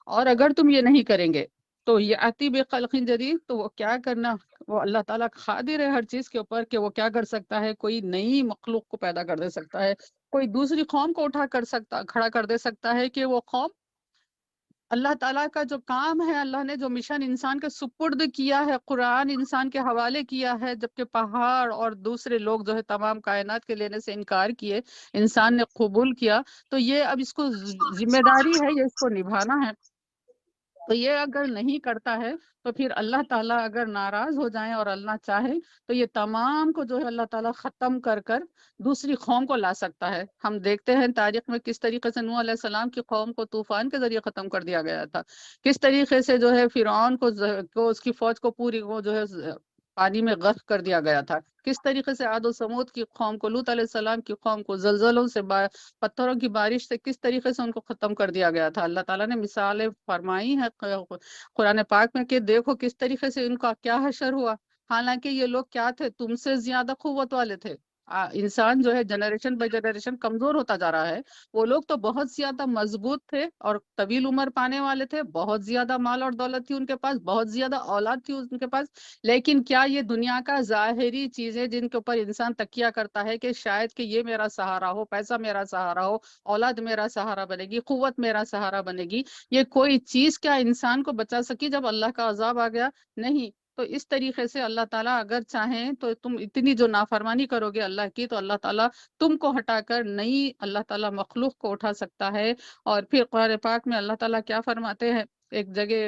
اور اگر تم یہ نہیں کریں گے تو یہ آتی بخلق جدید، تو وہ کیا کرنا، وہ اللہ تعالیٰ قادر ہے ہر چیز کے اوپر کہ وہ کیا کر سکتا ہے، کوئی نئی مخلوق کو پیدا کر دے سکتا ہے، کوئی دوسری قوم کو اٹھا کر کھڑا کر دے سکتا ہے کہ وہ قوم اللہ تعالیٰ کا جو کام ہے، اللہ نے جو مشن انسان کے سپرد کیا ہے، قرآن انسان کے حوالے کیا ہے، جبکہ پہاڑ اور دوسرے لوگ جو ہے تمام کائنات کے لینے سے انکار کیے، انسان نے قبول کیا، تو یہ اب اس کو ذمہ داری ہے، یہ اس کو نبھانا ہے۔ تو یہ اگر نہیں کرتا ہے تو پھر اللہ تعالیٰ اگر ناراض ہو جائیں اور اللہ چاہے تو یہ تمام کو جو ہے اللہ تعالیٰ ختم کر کر دوسری قوم کو لا سکتا ہے۔ ہم دیکھتے ہیں تاریخ میں کس طریقے سے نوح علیہ السلام کی قوم کو طوفان کے ذریعے ختم کر دیا گیا تھا، کس طریقے سے جو ہے فرعون کو اس کی فوج کو پوری وہ جو ہے پانی میں غرق کر دیا گیا تھا، کس طریقے سے عاد و سمود کی قوم کو، لوط علیہ السلام کی قوم کو زلزلوں سے پتھروں کی بارش سے کس طریقے سے ان کو ختم کر دیا گیا تھا۔ اللہ تعالیٰ نے مثالیں فرمائی ہیں قرآن پاک میں کہ دیکھو کس طریقے سے ان کا کیا حشر ہوا، حالانکہ یہ لوگ کیا تھے، تم سے زیادہ قوت والے تھے۔ انسان جو ہے جنریشن بائی جنریشن کمزور ہوتا جا رہا ہے، وہ لوگ تو بہت زیادہ مضبوط تھے اور طویل عمر پانے والے تھے، بہت زیادہ مال اور دولت تھی ان کے پاس، بہت زیادہ اولاد تھی ان کے پاس، لیکن کیا یہ دنیا کا ظاہری چیزیں جن کے اوپر انسان تکیہ کرتا ہے کہ شاید کہ یہ میرا سہارا ہو، پیسہ میرا سہارا ہو، اولاد میرا سہارا بنے گی، قوت میرا سہارا بنے گی، یہ کوئی چیز کیا انسان کو بچا سکی جب اللہ کا عذاب آ گیا؟ نہیں۔ تو اس طریقے سے اللہ تعالیٰ اگر چاہیں تو تم اتنی جو نافرمانی کرو گے اللہ کی، تو اللہ تعالیٰ تم کو ہٹا کر نئی اللہ تعالیٰ مخلوق کو اٹھا سکتا ہے۔ اور پھر قرآن پاک میں اللہ تعالیٰ کیا فرماتے ہیں ایک جگہ،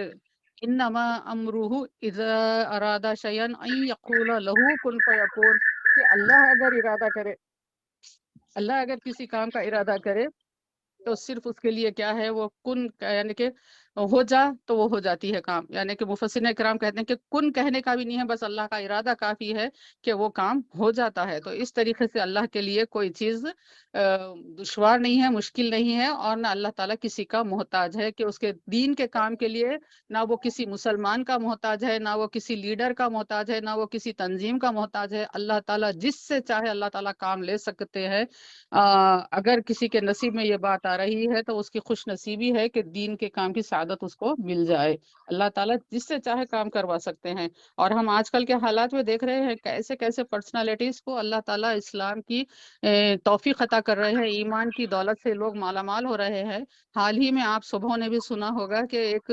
انما امرہ اذا اراد شیئا ان یقول له کن فیکون، کہ اللہ اگر ارادہ کرے، اللہ اگر کسی کام کا ارادہ کرے تو صرف اس کے لیے کیا ہے، وہ کن یعنی کہ ہو جا تو وہ ہو جاتی ہے کام، یعنی کہ مفسرین کرام کہتے ہیں کہ کن کہنے کا بھی نہیں ہے، بس اللہ کا ارادہ کافی ہے کہ وہ کام ہو جاتا ہے۔ تو اس طریقے سے اللہ کے لیے کوئی چیز دشوار نہیں ہے، مشکل نہیں ہے، اور نہ اللہ تعالیٰ کسی کا محتاج ہے کہ اس کے دین کے کام کے لیے نہ وہ کسی مسلمان کا محتاج ہے، نہ وہ کسی لیڈر کا محتاج ہے، نہ وہ کسی تنظیم کا محتاج ہے۔ اللہ تعالیٰ جس سے چاہے اللہ تعالیٰ کام لے سکتے ہیں۔ اگر کسی کے نصیب میں یہ بات آ رہی ہے تو اس کی خوش نصیبی ہے کہ دین کے کام کی سعادت اس کو مل جائے۔ اللہ تعالیٰ جس سے چاہے کام کروا سکتے ہیں، اور ہم آج کل کے حالات میں دیکھ رہے ہیں کیسے کیسے پرسنالٹیز کو اللہ تعالیٰ اسلام کی توفیق عطا کر رہے ہیں، ایمان کی دولت سے لوگ مالا مال ہو رہے ہیں۔ حال ہی میں آپ صبح نے بھی سنا ہوگا کہ ایک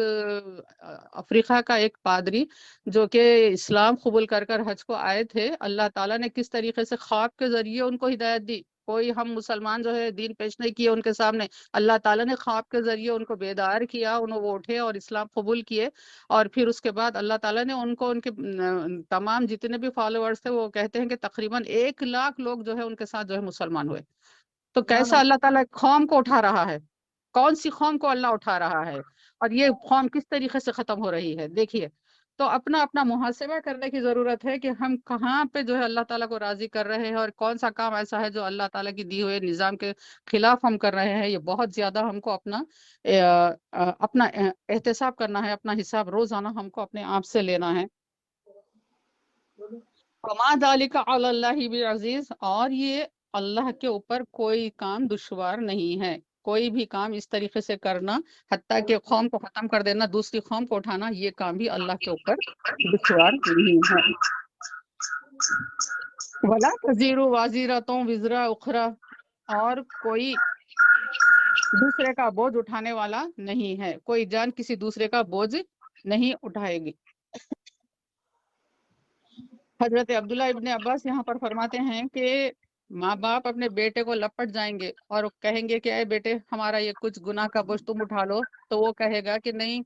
افریقہ کا ایک پادری جو کہ اسلام قبول کر کر حج کو آئے تھے، اللہ تعالیٰ نے کس طریقے سے خواب کے ذریعے ان کو ہدایت دی۔ کوئی ہم مسلمان جو ہے دین پیش نہیں کیے ان کے سامنے، اللہ تعالیٰ نے خواب کے ذریعے ان کو بیدار کیا، انہوں وہ اٹھے اور اسلام قبول کیے، اور پھر اس کے بعد اللہ تعالیٰ نے ان کو ان کے تمام جتنے بھی فالوورز تھے، وہ کہتے ہیں کہ تقریباً 1,00,000 لوگ جو ہے ان کے ساتھ جو ہے مسلمان ہوئے۔ تو کیسا اللہ تعالیٰ ایک قوم کو اٹھا رہا ہے، کون سی قوم کو اللہ اٹھا رہا ہے، اور یہ قوم کس طریقے سے ختم ہو رہی ہے، دیکھیے۔ تو اپنا اپنا محاسبہ کرنے کی ضرورت ہے کہ ہم کہاں پہ جو ہے اللہ تعالیٰ کو راضی کر رہے ہیں، اور کون سا کام ایسا ہے جو اللہ تعالیٰ کی دی ہوئے نظام کے خلاف ہم کر رہے ہیں۔ یہ بہت زیادہ ہم کو اپنا احتساب کرنا ہے، اپنا حساب روزانہ ہم کو اپنے آپ سے لینا ہے۔ وما ذلک علی اللہ بعزیز، اور یہ اللہ کے اوپر کوئی کام دشوار نہیں ہے، کوئی بھی کام اس طریقے سے کرنا، حتیٰ کہ قوم کو ختم کر دینا، دوسری قوم کو اٹھانا، یہ کام بھی اللہ کے اوپر دشوار نہیں ہے۔ ولا تزیر وازرۃ وزر اخری، اور کوئی دوسرے کا بوجھ اٹھانے والا نہیں ہے، کوئی جان کسی دوسرے کا بوجھ نہیں اٹھائے گی۔ حضرت عبداللہ ابن عباس یہاں پر فرماتے ہیں کہ ماں باپ اپنے بیٹے کو لپٹ جائیں گے اور کہیں گے کہ اے بیٹے ہمارا یہ کچھ گناہ کا بوجھ تم اٹھا لو، تو وہ کہے گا کہ نہیں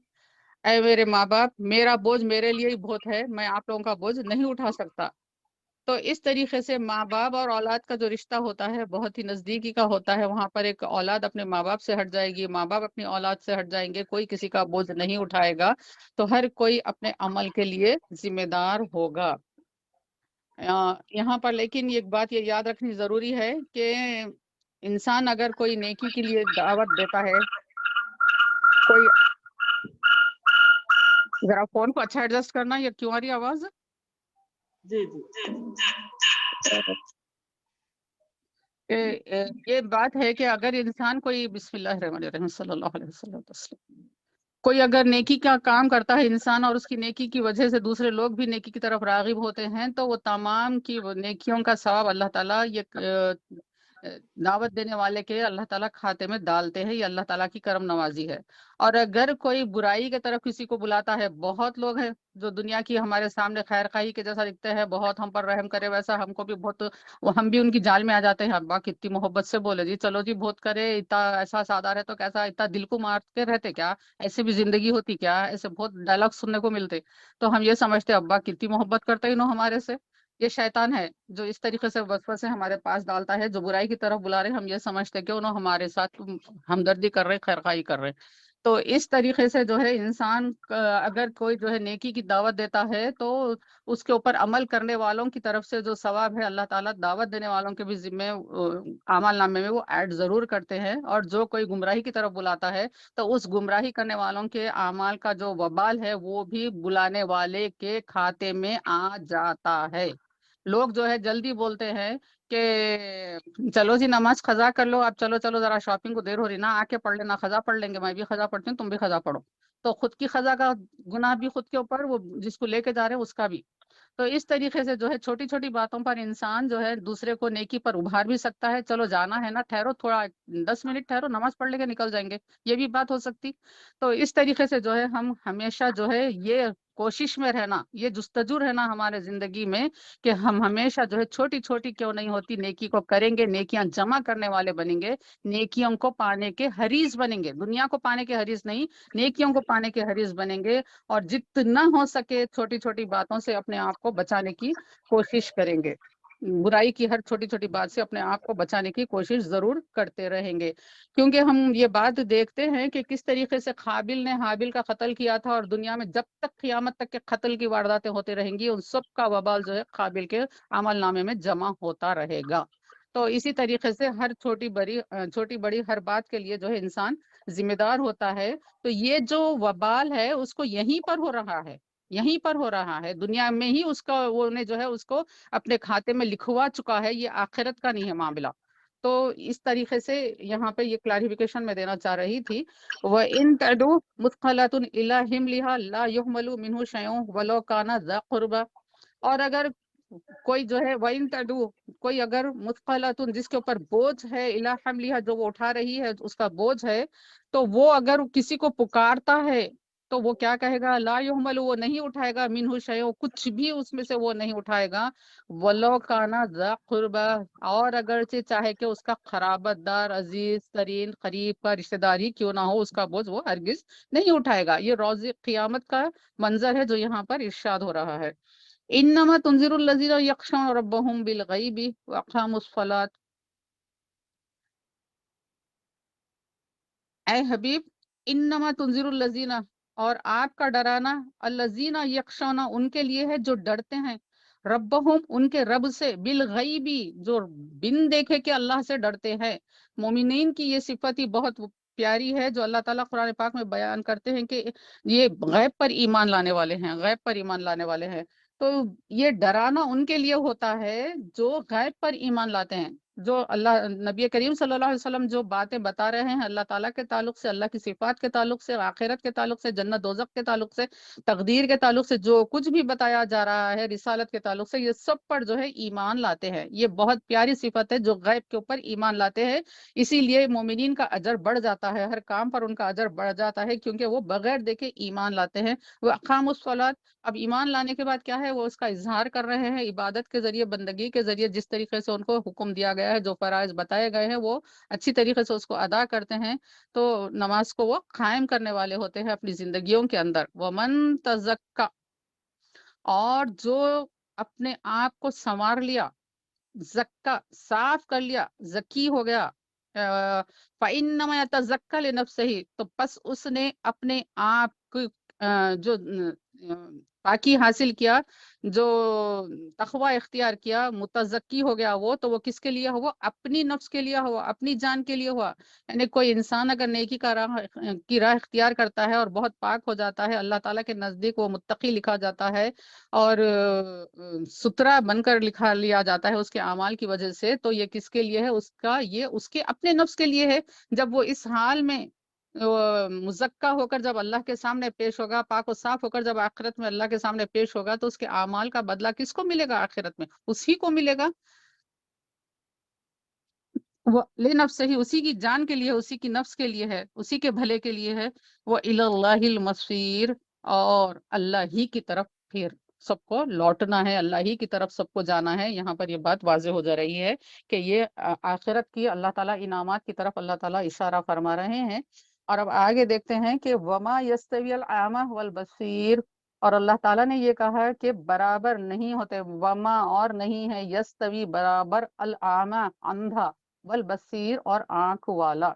اے میرے ماں باپ، میرا بوجھ میرے لیے ہی بہت ہے، میں آپ لوگوں کا بوجھ نہیں اٹھا سکتا۔ تو اس طریقے سے ماں باپ اور اولاد کا جو رشتہ ہوتا ہے بہت ہی نزدیکی کا ہوتا ہے، وہاں پر ایک اولاد اپنے ماں باپ سے ہٹ جائے گی، ماں باپ اپنی اولاد سے ہٹ جائیں گے، کوئی کسی کا بوجھ نہیں اٹھائے گا، تو ہر کوئی اپنے عمل کے لیے ذمہ دار ہوگا۔ یہاں پر لیکن ایک بات یہ یاد رکھنی ضروری ہے کہ انسان اگر کوئی نیکی کے لیے دعوت دیتا ہے، کوئی ذرا فون کو اچھا ایڈجسٹ کرنا، یہ کیوں آ رہی آواز؟ جی جی یہ بات ہے کہ اگر انسان کوئی بسم اللہ الرحمن الرحیم صلی اللہ علیہ وسلم، کوئی اگر نیکی کا کام کرتا ہے انسان، اور اس کی نیکی کی وجہ سے دوسرے لوگ بھی نیکی کی طرف راغب ہوتے ہیں، تو وہ تمام کی نیکیوں کا ثواب اللہ تعالیٰ یہ دعوت دینے والے کے اللہ تعالیٰ کھاتے میں ڈالتے ہیں، یہ اللہ تعالیٰ کی کرم نوازی ہے۔ اور اگر کوئی برائی کی طرف کسی کو بلاتا ہے، بہت لوگ ہیں جو دنیا کی ہمارے سامنے خیر خواہی کے جیسا دکھتے ہیں، بہت ہم پر رحم کرے، ویسا ہم کو بھی بہت، وہ ہم بھی ان کی جال میں آ جاتے ہیں۔ ابا کتنی محبت سے بولے جی چلو جی بہت کرے، اتنا ایسا سادہ رہے تو کیسا، اتنا دل کو مارتے رہتے کیا، ایسے بھی زندگی ہوتی کیا، ایسے بہت ڈائلاگ سننے کو ملتے۔ تو ہم یہ سمجھتے ابا کتنی محبت کرتے انہوں ہمارے سے۔ یہ شیطان ہے جو اس طریقے سے وسوسے ہمارے پاس ڈالتا ہے، جو برائی کی طرف بلا رہے، ہم یہ سمجھتے کہ انہوں ہمارے ساتھ ہمدردی کر رہے، خیرخواہی کر رہے۔ تو اس طریقے سے جو ہے انسان اگر کوئی جو ہے نیکی کی دعوت دیتا ہے تو اس کے اوپر عمل کرنے والوں کی طرف سے جو ثواب ہے اللہ تعالیٰ دعوت دینے والوں کے بھی ذمے اعمال نامے میں وہ ایڈ ضرور کرتے ہیں۔ اور جو کوئی گمراہی کی طرف بلاتا ہے تو اس گمراہی کرنے والوں کے اعمال کا جو وبال ہے وہ بھی بلانے والے کے کھاتے میں آ جاتا ہے۔ لوگ جو ہے جلدی بولتے ہیں کہ چلو جی نماز قضا کر لو، اب چلو چلو ذرا شاپنگ کو دیر ہو رہی نا، آ کے پڑھ لینا، قضا پڑھ لیں گے، میں بھی قضا پڑھتی ہوں، تم بھی قضا پڑھو۔ تو خود کی قضا کا گناہ بھی خود کے اوپر، وہ جس کو لے کے جا رہے ہیں اس کا بھی۔ تو اس طریقے سے جو ہے چھوٹی چھوٹی باتوں پر انسان جو ہے دوسرے کو نیکی پر ابھار بھی سکتا ہے۔ چلو جانا ہے نا، ٹھہرو تھوڑا 10 منٹ ٹھہرو، نماز پڑھ لے کے نکل جائیں گے، یہ بھی بات ہو سکتی۔ تو اس طریقے سے جو ہے ہم ہمیشہ جو ہے یہ کوشش میں رہنا، یہ جستجو رہنا ہمارے زندگی میں کہ ہم ہمیشہ جو ہے چھوٹی چھوٹی کیوں نہیں ہوتی نیکی کو کریں گے، نیکیاں جمع کرنے والے بنیں گے، نیکیوں کو پانے کے حریص بنیں گے، دنیا کو پانے کے حریص نہیں، نیکیوں کو پانے کے حریص بنیں گے۔ اور جتنا ہو سکے چھوٹی چھوٹی باتوں سے اپنے آپ کو بچانے کی کوشش کریں گے، برائی کی ہر چھوٹی چھوٹی بات سے اپنے آپ کو بچانے کی کوشش ضرور کرتے رہیں گے۔ کیونکہ ہم یہ بات دیکھتے ہیں کہ کس طریقے سے قابل نے حابل کا قتل کیا تھا، اور دنیا میں جب تک قیامت تک کے قتل کی وارداتیں ہوتی رہیں گی ان سب کا وبال جو ہے قابل کے عمل نامے میں جمع ہوتا رہے گا۔ تو اسی طریقے سے ہر چھوٹی بڑی ہر بات کے لیے جو ہے انسان ذمہ دار ہوتا ہے۔ تو یہ جو وبال ہے اس کو یہیں پر ہو رہا ہے، یہیں پر ہو رہا ہے دنیا میں ہی، اس کا وہ نے جو ہے اس کو اپنے کھاتے میں لکھوا چکا ہے، یہ آخرت کا نہیں ہے معاملہ۔ تو اس طریقے سے یہاں پہ یہ کلیریفیکیشن میں دینا چاہ رہی تھی۔ وَإِن تَدْعُ مُثْقَلَةٌ إِلَىٰ حِمْلِهَا لَا يُحْمَلُ مِنْهُ شَيْءٌ وَلَوْ كَانَ ذَا قُرْبَىٰ۔ اور اگر کوئی جو ہے وَإِن تَدْعُ، کوئی اگر مُثْقَلَةٌ جس کے اوپر بوجھ ہے، إِلَىٰ حِمْلِهَا جو وہ اٹھا رہی ہے اس کا بوجھ ہے، تو وہ اگر کسی کو پکارتا ہے تو وہ کیا کہے گا، لا یحمل، وہ نہیں اٹھائے گا، منہ شیء، کچھ بھی اس میں سے وہ نہیں اٹھائے گا، ولو کانا ذا قربا، اور اگرچہ چاہے کہ اس کا قرابت دار، عزیز ترین، قریب کا رشتہ داری کیوں نہ ہو، اس کا بوجھ وہ ہرگز نہیں اٹھائے گا۔ یہ روز قیامت کا منظر ہے جو یہاں پر ارشاد ہو رہا ہے۔ انما تنذر الذین یخشون ربهم بالغیب واقاموا الصلاۃ۔ اے حبیب، انما تنذر الذین، اور آپ کا ڈرانا، الذین یخشون، ان کے لیے ہے جو ڈرتے ہیں، ربہم، ان کے رب سے، بالغیبی، جو بن دیکھے کہ اللہ سے ڈرتے ہیں۔ مومنین کی یہ صفت ہی بہت پیاری ہے جو اللہ تعالیٰ قرآن پاک میں بیان کرتے ہیں کہ یہ غیب پر ایمان لانے والے ہیں، غیب پر ایمان لانے والے ہیں۔ تو یہ ڈرانا ان کے لیے ہوتا ہے جو غیب پر ایمان لاتے ہیں، جو اللہ نبی کریم صلی اللہ علیہ وسلم جو باتیں بتا رہے ہیں اللہ تعالیٰ کے تعلق سے، اللہ کی صفات کے تعلق سے، آخرت کے تعلق سے، جنت دوزخ کے تعلق سے، تقدیر کے تعلق سے، جو کچھ بھی بتایا جا رہا ہے رسالت کے تعلق سے، یہ سب پر جو ہے ایمان لاتے ہیں۔ یہ بہت پیاری صفت ہے جو غیب کے اوپر ایمان لاتے ہیں۔ اسی لیے مومنین کا اجر بڑھ جاتا ہے، ہر کام پر ان کا اجر بڑھ جاتا ہے، کیونکہ وہ بغیر دیکھے ایمان لاتے ہیں۔ وہ اقام الصلاۃ، اب ایمان لانے کے بعد کیا ہے، وہ اس کا اظہار کر رہے ہیں عبادت کے ذریعے، بندگی کے ذریعے، جس طریقے سے ان کو حکم دیا گیا ہے، جو فرائض بتائے گئے ہیں وہ اچھی طریقے سے اس کو ادا کرتے ہیں، تو نماز کو وہ قائم کرنے والے ہوتے ہیں اپنی زندگیوں کے اندر۔ وَمَن تَزَكَّىٰ، اور جو اپنے آپ کو سنوار لیا، زکا صاف کر لیا، زکی ہو گیا، فَإِنَّمَا يَتَزَكَّىٰ لِنَفْسِهِ، تو پس اس نے اپنے آپ کو جو پاکی حاصل کیا، جو تقوی اختیار کیا، متزکی ہو گیا وہ، تو وہ کس کے لیے ہوا، اپنی نفس کے لیے ہوا، اپنی جان کے لیے ہوا۔ یعنی کوئی انسان اگر نیکی کی راہ اختیار کرتا ہے اور بہت پاک ہو جاتا ہے، اللہ تعالیٰ کے نزدیک وہ متقی لکھا جاتا ہے اور ستھرا بن کر لکھا لیا جاتا ہے اس کے اعمال کی وجہ سے، تو یہ کس کے لیے ہے، اس کا یہ اس کے اپنے نفس کے لیے ہے۔ جب وہ اس حال میں مزکا ہو کر جب اللہ کے سامنے پیش ہوگا، پاک و صاف ہو کر جب آخرت میں اللہ کے سامنے پیش ہوگا، تو اس کے اعمال کا بدلہ کس کو ملے گا، آخرت میں اسی کو ملے گا۔ وہ لے نفس ہی، اسی کی جان کے لیے، اسی کی نفس کے لیے ہے، اسی کے بھلے کے لیے ہے. وہ اللہ المصیر، اور اللہ ہی کی طرف پھر سب کو لوٹنا ہے، اللہ ہی کی طرف سب کو جانا ہے. یہاں پر یہ بات واضح ہو جا رہی ہے کہ یہ آخرت کی اللہ تعالیٰ انعامات کی طرف اللہ تعالیٰ اشارہ فرما رہے ہیں. اور اب آگے دیکھتے ہیں کہ وما یستوی الاعمى والبصیر، اور اللہ تعالیٰ نے یہ کہا کہ برابر نہیں ہوتے، وما اور نہیں ہے، یستوی برابر، الاعمى اندھا، والبصیر اور آنکھ والا،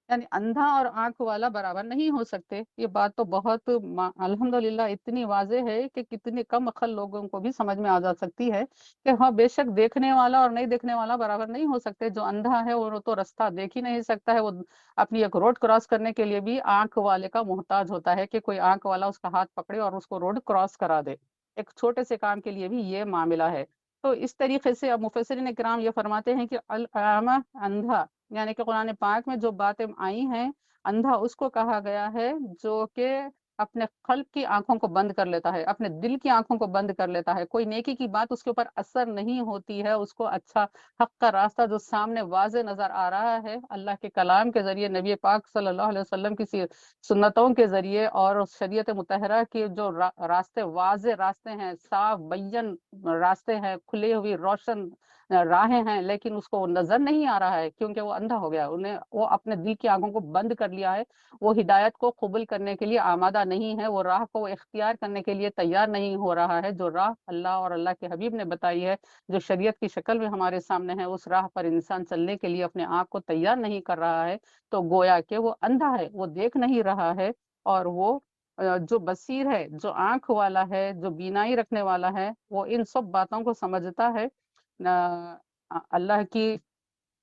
یعنی اندھا اور آنکھ والا برابر نہیں ہو سکتے. یہ بات تو بہت الحمدللہ اتنی واضح ہے کہ کتنے کم عقل لوگوں کو بھی سمجھ میں آ جا سکتی ہے کہ ہاں بے شک دیکھنے والا اور نہیں دیکھنے والا برابر نہیں ہو سکتے. جو اندھا ہے وہ تو رستہ دیکھ ہی نہیں سکتا ہے، وہ اپنی ایک روڈ کراس کرنے کے لیے بھی آنکھ والے کا محتاج ہوتا ہے کہ کوئی آنکھ والا اس کا ہاتھ پکڑے اور اس کو روڈ کراس کرا دے. ایک چھوٹے سے کام کے لیے بھی یہ معاملہ ہے. تو اس طریقے سے اب مفسرین کرام یہ فرماتے ہیں کہ الاعمى اندھا، یعنی کہ قرآن پاک میں جو باتیں آئی ہیں، اندھا اس کو کہا گیا ہے جو کہ اپنے قلب کی آنکھوں کو بند کر لیتا ہے، اپنے دل کی آنکھوں کو بند کر لیتا ہے. کوئی نیکی کی بات اس کے اوپر اثر نہیں ہوتی ہے، اس کو اچھا حق کا راستہ جو سامنے واضح نظر آ رہا ہے اللہ کے کلام کے ذریعے، نبی پاک صلی اللہ علیہ وسلم کی سنتوں کے ذریعے، اور شریعت مطہرہ کے جو راستے، واضح راستے ہیں، صاف بین راستے ہیں، کھلی ہوئی روشن راہیں ہیں، لیکن اس کو نظر نہیں آ رہا ہے کیونکہ وہ اندھا ہو گیا. وہ اپنے دل کی آنکھوں کو بند کر لیا ہے، وہ ہدایت کو قبول کرنے کے لیے آمادہ نہیں ہے، وہ راہ کو اختیار کرنے کے لیے تیار نہیں ہو رہا ہے. جو راہ اللہ اور اللہ کے حبیب نے بتائی ہے، جو شریعت کی شکل میں ہمارے سامنے ہے، اس راہ پر انسان چلنے کے لیے اپنے آپ کو تیار نہیں کر رہا ہے، تو گویا کہ وہ اندھا ہے، وہ دیکھ نہیں رہا ہے. اور وہ جو بصیر ہے، جو آنکھ والا ہے، جو بینائی رکھنے والا ہے، وہ ان سب باتوں کو سمجھتا ہے، اللہ کی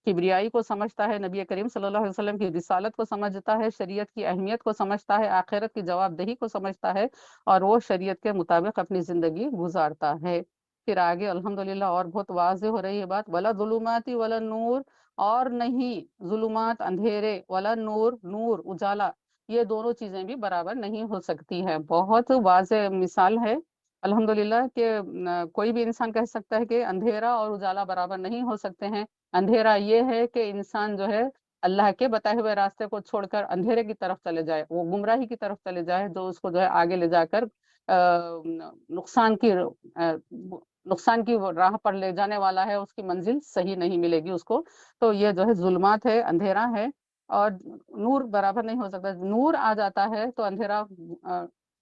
کبریائی کو سمجھتا ہے، نبی کریم صلی اللہ علیہ وسلم کی رسالت کو سمجھتا ہے، شریعت کی اہمیت کو سمجھتا ہے، آخرت کی جواب دہی کو سمجھتا ہے، اور وہ شریعت کے مطابق اپنی زندگی گزارتا ہے. پھر آگے الحمدللہ اور بہت واضح ہو رہی ہے بات، ولا ظلمات ولا نور، اور نہیں ظلمات اندھیرے، ولا نور نور اجالا، یہ دونوں چیزیں بھی برابر نہیں ہو سکتی ہے. بہت واضح مثال ہے الحمدللہ کہ کوئی بھی انسان کہہ سکتا ہے کہ اندھیرا اور اجالا برابر نہیں ہو سکتے ہیں. اندھیرا یہ ہے کہ انسان جو ہے اللہ کے بتائے ہوئے راستے کو چھوڑ کر اندھیرے کی طرف چلے جائے، وہ گمراہی کی طرف چلے جائے، جو اس کو جو ہے آگے لے جا کر نقصان کی راہ پر لے جانے والا ہے، اس کی منزل صحیح نہیں ملے گی اس کو. تو یہ جو ہے ظلمات ہے، اندھیرا ہے. اور نور برابر نہیں ہو سکتا، نور آ جاتا ہے تو اندھیرا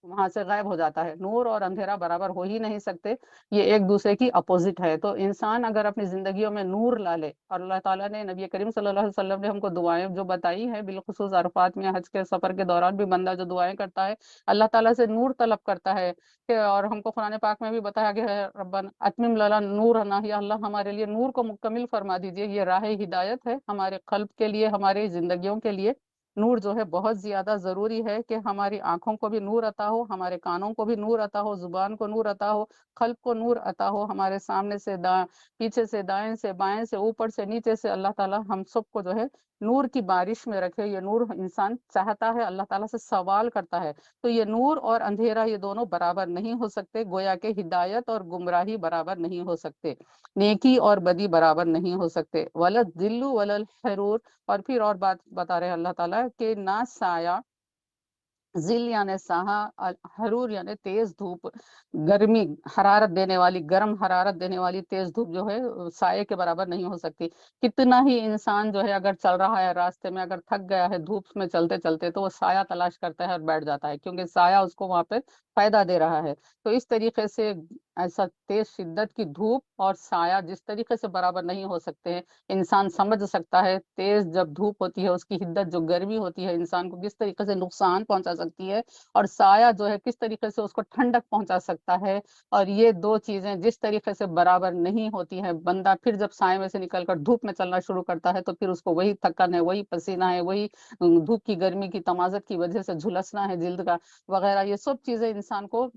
وہاں سے غائب ہو جاتا ہے. نور اور اندھیرا برابر ہو ہی نہیں سکتے، یہ ایک دوسرے کی اپوزٹ ہے. تو انسان اگر اپنی زندگیوں میں نور لا لے، اور اللہ تعالیٰ نے، نبی کریم صلی اللہ علیہ وسلم نے ہم کو دعائیں جو بتائی ہیں، بالخصوص عرفات میں حج کے سفر کے دوران بھی بندہ جو دعائیں کرتا ہے، اللہ تعالیٰ سے نور طلب کرتا ہے کہ، اور ہم کو قرآن پاک میں بھی بتایا گیا ہے، ربنا اتمم لنا نورنا، یا اللہ ہمارے لیے نور کو مکمل فرما دیجئے. یہ راہ ہدایت ہے ہمارے قلب کے لیے، ہماری زندگیوں کے لیے. نور جو ہے بہت زیادہ ضروری ہے کہ ہماری آنکھوں کو بھی نور عطا ہو، ہمارے کانوں کو بھی نور عطا ہو، زبان کو نور عطا ہو، قلب کو نور عطا ہو. ہمارے سامنے سے پیچھے سے، دائیں سے، بائیں سے، اوپر سے، نیچے سے اللہ تعالیٰ ہم سب کو جو ہے نور کی بارش میں رکھے. یہ نور انسان چاہتا ہے، اللہ تعالیٰ سے سوال کرتا ہے. تو یہ نور اور اندھیرا یہ دونوں برابر نہیں ہو سکتے، گویا کہ ہدایت اور گمراہی برابر نہیں ہو سکتے، نیکی اور بدی برابر نہیں ہو سکتے. ولا الظل ولا الحرور، اور پھر اور بات بتا رہے ہیں اللہ تعالیٰ کہ نہ سایہ، ذل یعنی سہا، حرور یعنی تیز دھوپ، گرمی، حرارت دینے والی، گرم حرارت دینے والی تیز دھوپ جو ہے سائے کے برابر نہیں ہو سکتی. کتنا ہی انسان جو ہے اگر چل رہا ہے راستے میں، اگر تھک گیا ہے دھوپ میں چلتے چلتے، تو وہ سایہ تلاش کرتا ہے اور بیٹھ جاتا ہے، کیونکہ سایہ اس کو وہاں پہ فائدہ دے رہا ہے. تو اس طریقے سے ایسا تیز شدت کی دھوپ اور سایہ جس طریقے سے برابر نہیں ہو سکتے ہیں، انسان سمجھ سکتا ہے تیز جب دھوپ ہوتی ہے، اس کی حدت جو گرمی ہوتی ہے انسان کو کس طریقے سے نقصان پہنچا سکتی ہے، اور سایہ جو ہے کس طریقے سے اس کو ٹھنڈک پہنچا سکتا ہے. اور یہ دو چیزیں جس طریقے سے برابر نہیں ہوتی ہیں، بندہ پھر جب سائے میں سے نکل کر دھوپ میں چلنا شروع کرتا ہے تو پھر اس کو وہی تھکن ہے، وہی پسینہ ہے، وہی دھوپ کی گرمی کی تمازت کی وجہ سے جھلسنا ہے جلد کا وغیرہ، یہ سب چیزیں انسان کو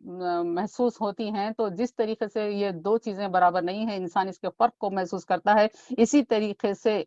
محسوس ہوتی ہیں. تو جس طریقے سے یہ دو چیزیں برابر نہیں ہیں، انسان اس کے فرق کو محسوس کرتا ہے. اسی طریقے سے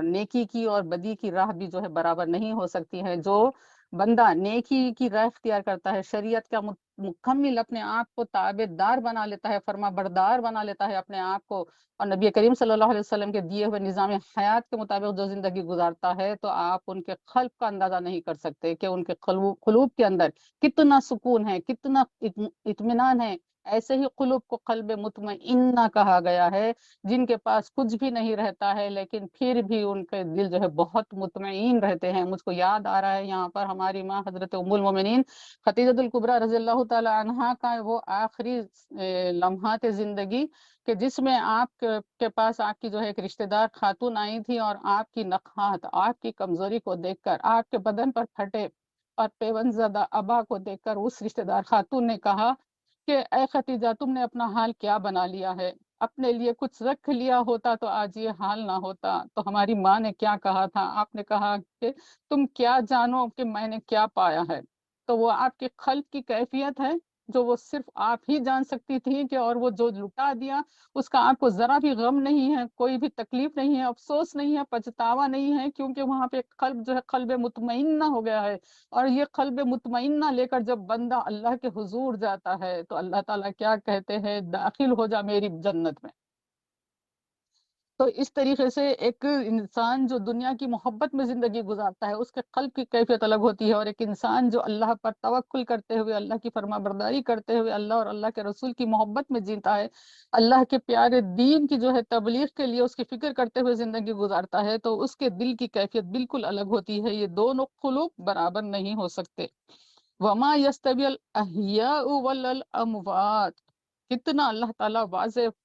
نیکی کی اور بدی کی راہ بھی جو ہے برابر نہیں ہو سکتی ہے. جو بندہ نیکی کی راہ اختیار کرتا ہے، شریعت کا مکمل اپنے آپ کو تابع دار بنا لیتا ہے، فرما بردار بنا لیتا ہے اپنے آپ کو، اور نبی کریم صلی اللہ علیہ وسلم کے دیے ہوئے نظام حیات کے مطابق جو زندگی گزارتا ہے، تو آپ ان کے قلب کا اندازہ نہیں کر سکتے کہ ان کے قلوب کے اندر کتنا سکون ہے، کتنا اطمینان ہے۔ ایسے ہی قلوب کو قلب مطمئنہ کہا گیا ہے، جن کے پاس کچھ بھی نہیں رہتا ہے لیکن پھر بھی ان کے دل جو ہے بہت مطمئن رہتے ہیں۔ مجھ کو یاد آ رہا ہے یہاں پر ہماری ماں حضرت ام المومنین خدیجہ الکبریٰ رضی اللہ تعالی عنہا کا وہ آخری لمحات زندگی کہ جس میں آپ کے پاس آپ کی جو ہے ایک رشتہ دار خاتون آئی تھی، اور آپ کی نقحات، آپ کی کمزوری کو دیکھ کر، آپ کے بدن پر پھٹے اور پیوند زدہ ابا کو دیکھ کر اس رشتہ دار خاتون نے کہا کہ اے ختیجہ، تم نے اپنا حال کیا بنا لیا ہے، اپنے لیے کچھ رکھ لیا ہوتا تو آج یہ حال نہ ہوتا۔ تو ہماری ماں نے کیا کہا تھا؟ آپ نے کہا کہ تم کیا جانو کہ میں نے کیا پایا ہے۔ تو وہ آپ کے قلب کی کیفیت ہے جو وہ صرف آپ ہی جان سکتی تھی، کہ اور وہ جو لٹا دیا اس کا آپ کو ذرا بھی غم نہیں ہے، کوئی بھی تکلیف نہیں ہے، افسوس نہیں ہے، پچھتاوا نہیں ہے، کیونکہ وہاں پہ قلب جو ہے قلب مطمئنہ ہو گیا ہے۔ اور یہ قلب مطمئنہ لے کر جب بندہ اللہ کے حضور جاتا ہے تو اللہ تعالیٰ کیا کہتے ہیں؟ داخل ہو جا میری جنت میں۔ تو اس طریقے سے ایک انسان جو دنیا کی محبت میں زندگی گزارتا ہے، اس کے قلب کی کیفیت الگ ہوتی ہے، اور ایک انسان جو اللہ پر توکل کرتے ہوئے، اللہ کی فرما برداری کرتے ہوئے، اللہ اور اللہ کے رسول کی محبت میں جیتا ہے، اللہ کے پیارے دین کی جو ہے تبلیغ کے لیے اس کی فکر کرتے ہوئے زندگی گزارتا ہے، تو اس کے دل کی کیفیت بالکل الگ ہوتی ہے۔ یہ دونوں قلوب برابر نہیں ہو سکتے۔ وما یستوی الاحیاء والاموات، کتنا اللہ تعالیٰ واضح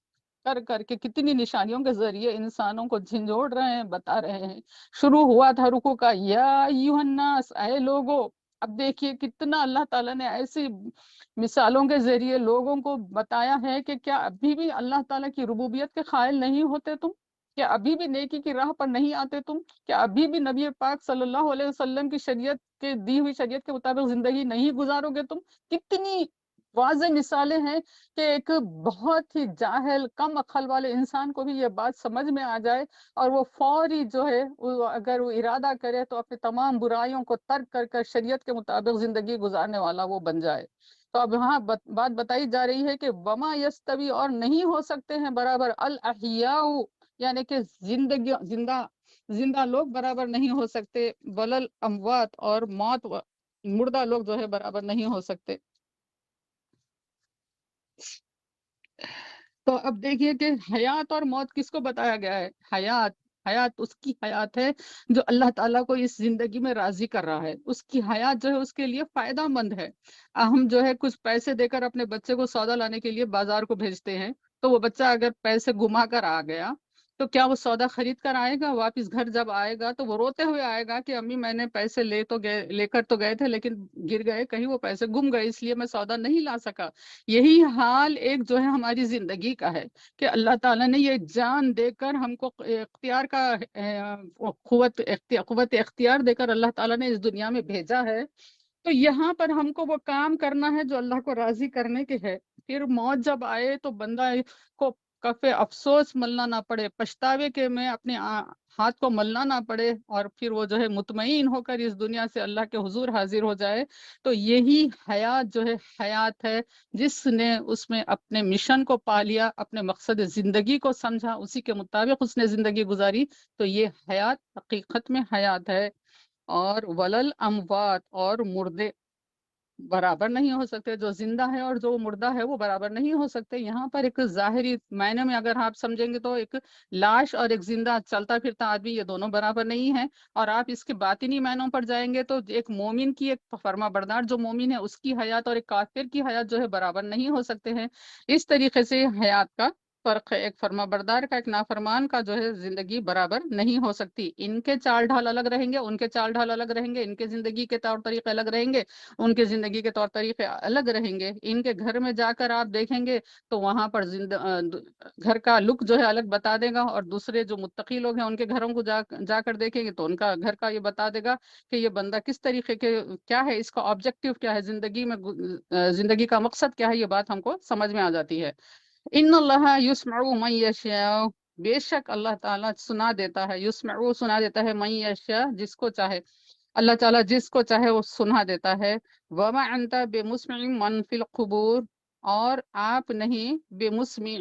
کر کے کتنی نشانیوں کے ذریعے انسانوں کو جھنجھوڑ رہے ہیں، بتا رہے ہیں۔ شروع ہوا تھا رکوع کا یا ایھا الناس، اے لوگو۔ اب دیکھیے کتنا اللہ تعالیٰ نے ایسی مثالوں کے ذریعے لوگوں کو بتایا ہے کہ کیا ابھی بھی اللہ تعالیٰ کی ربوبیت کے قائل نہیں ہوتے تم؟ کیا ابھی بھی نیکی کی راہ پر نہیں آتے تم؟ کیا ابھی بھی نبی پاک صلی اللہ علیہ وسلم کی شریعت کے دی ہوئی شریعت کے مطابق زندگی نہیں گزارو گے تم؟ کتنی واضح مثالیں ہیں کہ ایک بہت ہی جاہل کم عقل والے انسان کو بھی یہ بات سمجھ میں آ جائے، اور وہ فوری جو ہے اگر وہ ارادہ کرے تو اپنی تمام برائیوں کو ترک کر کر شریعت کے مطابق زندگی گزارنے والا وہ بن جائے۔ تو اب وہاں بات بتائی جا رہی ہے کہ وما یستوی، اور نہیں ہو سکتے ہیں برابر، الاحیاء یعنی کہ زندہ لوگ برابر نہیں ہو سکتے، ولل اموات، اور مردہ لوگ جو ہے برابر نہیں ہو سکتے۔ تو اب دیکھیے کہ حیات اور موت کس کو بتایا گیا ہے؟ حیات اس کی حیات ہے جو اللہ تعالیٰ کو اس زندگی میں راضی کر رہا ہے، اس کی حیات جو ہے اس کے لیے فائدہ مند ہے۔ ہم جو ہے کچھ پیسے دے کر اپنے بچے کو سودا لانے کے لیے بازار کو بھیجتے ہیں، تو وہ بچہ اگر پیسے گما کر آ گیا تو کیا وہ سودا خرید کر آئے گا؟ واپس گھر جب آئے گا تو وہ روتے ہوئے آئے گا کہ امی میں نے پیسے لے کر تو گئے تھے لیکن گر گئے، کہیں وہ پیسے گم گئے، اس لیے میں سودا نہیں لا سکا۔ یہی حال ایک جو ہے ہماری زندگی کا ہے کہ اللہ تعالیٰ نے یہ جان دے کر ہم کو اختیار کا قوت اختیار دے کر اللہ تعالیٰ نے اس دنیا میں بھیجا ہے، تو یہاں پر ہم کو وہ کام کرنا ہے جو اللہ کو راضی کرنے کے ہے۔ پھر موت جب آئے تو بندہ کو کف افسوس ملنا نہ پڑے، پچھتاوے کے میں اپنے ہاتھ کو ملنا نہ پڑے، اور پھر وہ جو ہے مطمئن ہو کر اس دنیا سے اللہ کے حضور حاضر ہو جائے۔ تو یہی حیات جو ہے حیات ہے، جس نے اس میں اپنے مشن کو پا لیا، اپنے مقصد زندگی کو سمجھا، اسی کے مطابق اس نے زندگی گزاری، تو یہ حیات حقیقت میں حیات ہے۔ اور ولل اموات، اور مردے برابر نہیں ہو سکتے، جو زندہ ہے اور جو مردہ ہے وہ برابر نہیں ہو سکتے۔ یہاں پر ایک ظاہری معنی میں اگر آپ سمجھیں گے تو ایک لاش اور ایک زندہ چلتا پھرتا آدمی، یہ دونوں برابر نہیں ہیں۔ اور آپ اس کے باطنی معنوں پر جائیں گے تو ایک مومن کی، ایک فرما بردار جو مومن ہے اس کی حیات اور ایک کافر کی حیات جو ہے برابر نہیں ہو سکتے ہیں۔ اس طریقے سے حیات کا فرق ہے، ایک فرما بردار کا ایک نافرمان کا جو ہے زندگی برابر نہیں ہو سکتی۔ ان کے چال ڈھال الگ رہیں گے، ان کے چال ڈھال الگ رہیں گے، ان کے زندگی کے طور طریقے الگ رہیں گے، ان کے زندگی کے طور طریقے الگ رہیں گے۔ ان کے گھر میں جا کر آپ دیکھیں گے تو وہاں پر گھر کا لک جو ہے الگ بتا دے گا، اور دوسرے جو متقی لوگ ہیں ان کے گھروں کو جا کر دیکھیں گے تو ان کا گھر کا یہ بتا دے گا کہ یہ بندہ کس طریقے کے، کیا ہے اس کا آبجیکٹیو، کیا ہے زندگی میں، زندگی کا مقصد کیا ہے، یہ بات ہم کو سمجھ میں آ جاتی ہے۔ ان اللہ یسمع من یشاء، بے شک اللہ تعالیٰ سنا دیتا ہے، یسمع سنا دیتا ہے من یشاء جس کو چاہے۔ اللہ تعالیٰ جس کو چاہے وہ سنا دیتا ہے. وما انت بمسمع من فی القبور، اور آپ نہیں بمسمع،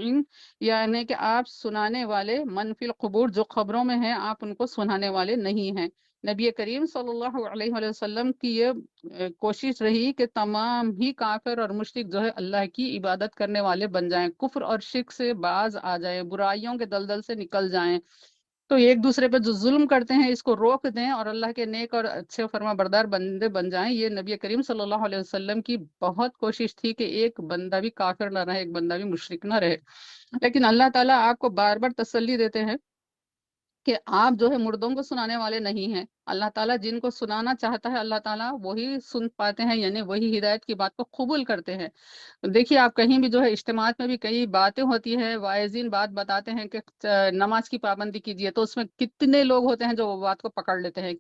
یعنی کہ آپ سنانے والے من فی القبور، جو قبروں میں ہیں آپ ان کو سنانے والے نہیں ہیں. نبی کریم صلی اللہ علیہ وآلہ وسلم کی یہ کوشش رہی کہ تمام ہی کافر اور مشرک جو ہے اللہ کی عبادت کرنے والے بن جائیں، کفر اور شرک سے باز آ جائیں، برائیوں کے دلدل سے نکل جائیں. تو ایک دوسرے پہ جو ظلم کرتے ہیں اس کو روک دیں اور اللہ کے نیک اور اچھے فرما بردار بندے بن جائیں. یہ نبی کریم صلی اللہ علیہ وسلم کی بہت کوشش تھی کہ ایک بندہ بھی کافر نہ رہے، ایک بندہ بھی مشرک نہ رہے. لیکن اللہ تعالیٰ آپ کو بار بار تسلی دیتے ہیں کہ آپ جو ہے مردوں کو سنانے والے نہیں ہیں. اللہ تعالیٰ جن کو سنانا چاہتا ہے اللہ تعالیٰ وہی سن پاتے ہیں، یعنی وہی ہدایت کی بات کو قبول کرتے ہیں. دیکھیے آپ کہیں بھی جو ہے اجتماعات میں بھی کئی باتیں ہوتی ہے، واعظین بات بتاتے ہیں کہ نماز کی پابندی کیجیے، تو اس میں کتنے لوگ ہوتے ہیں جو وہ بات کو پکڑ لیتے ہیں.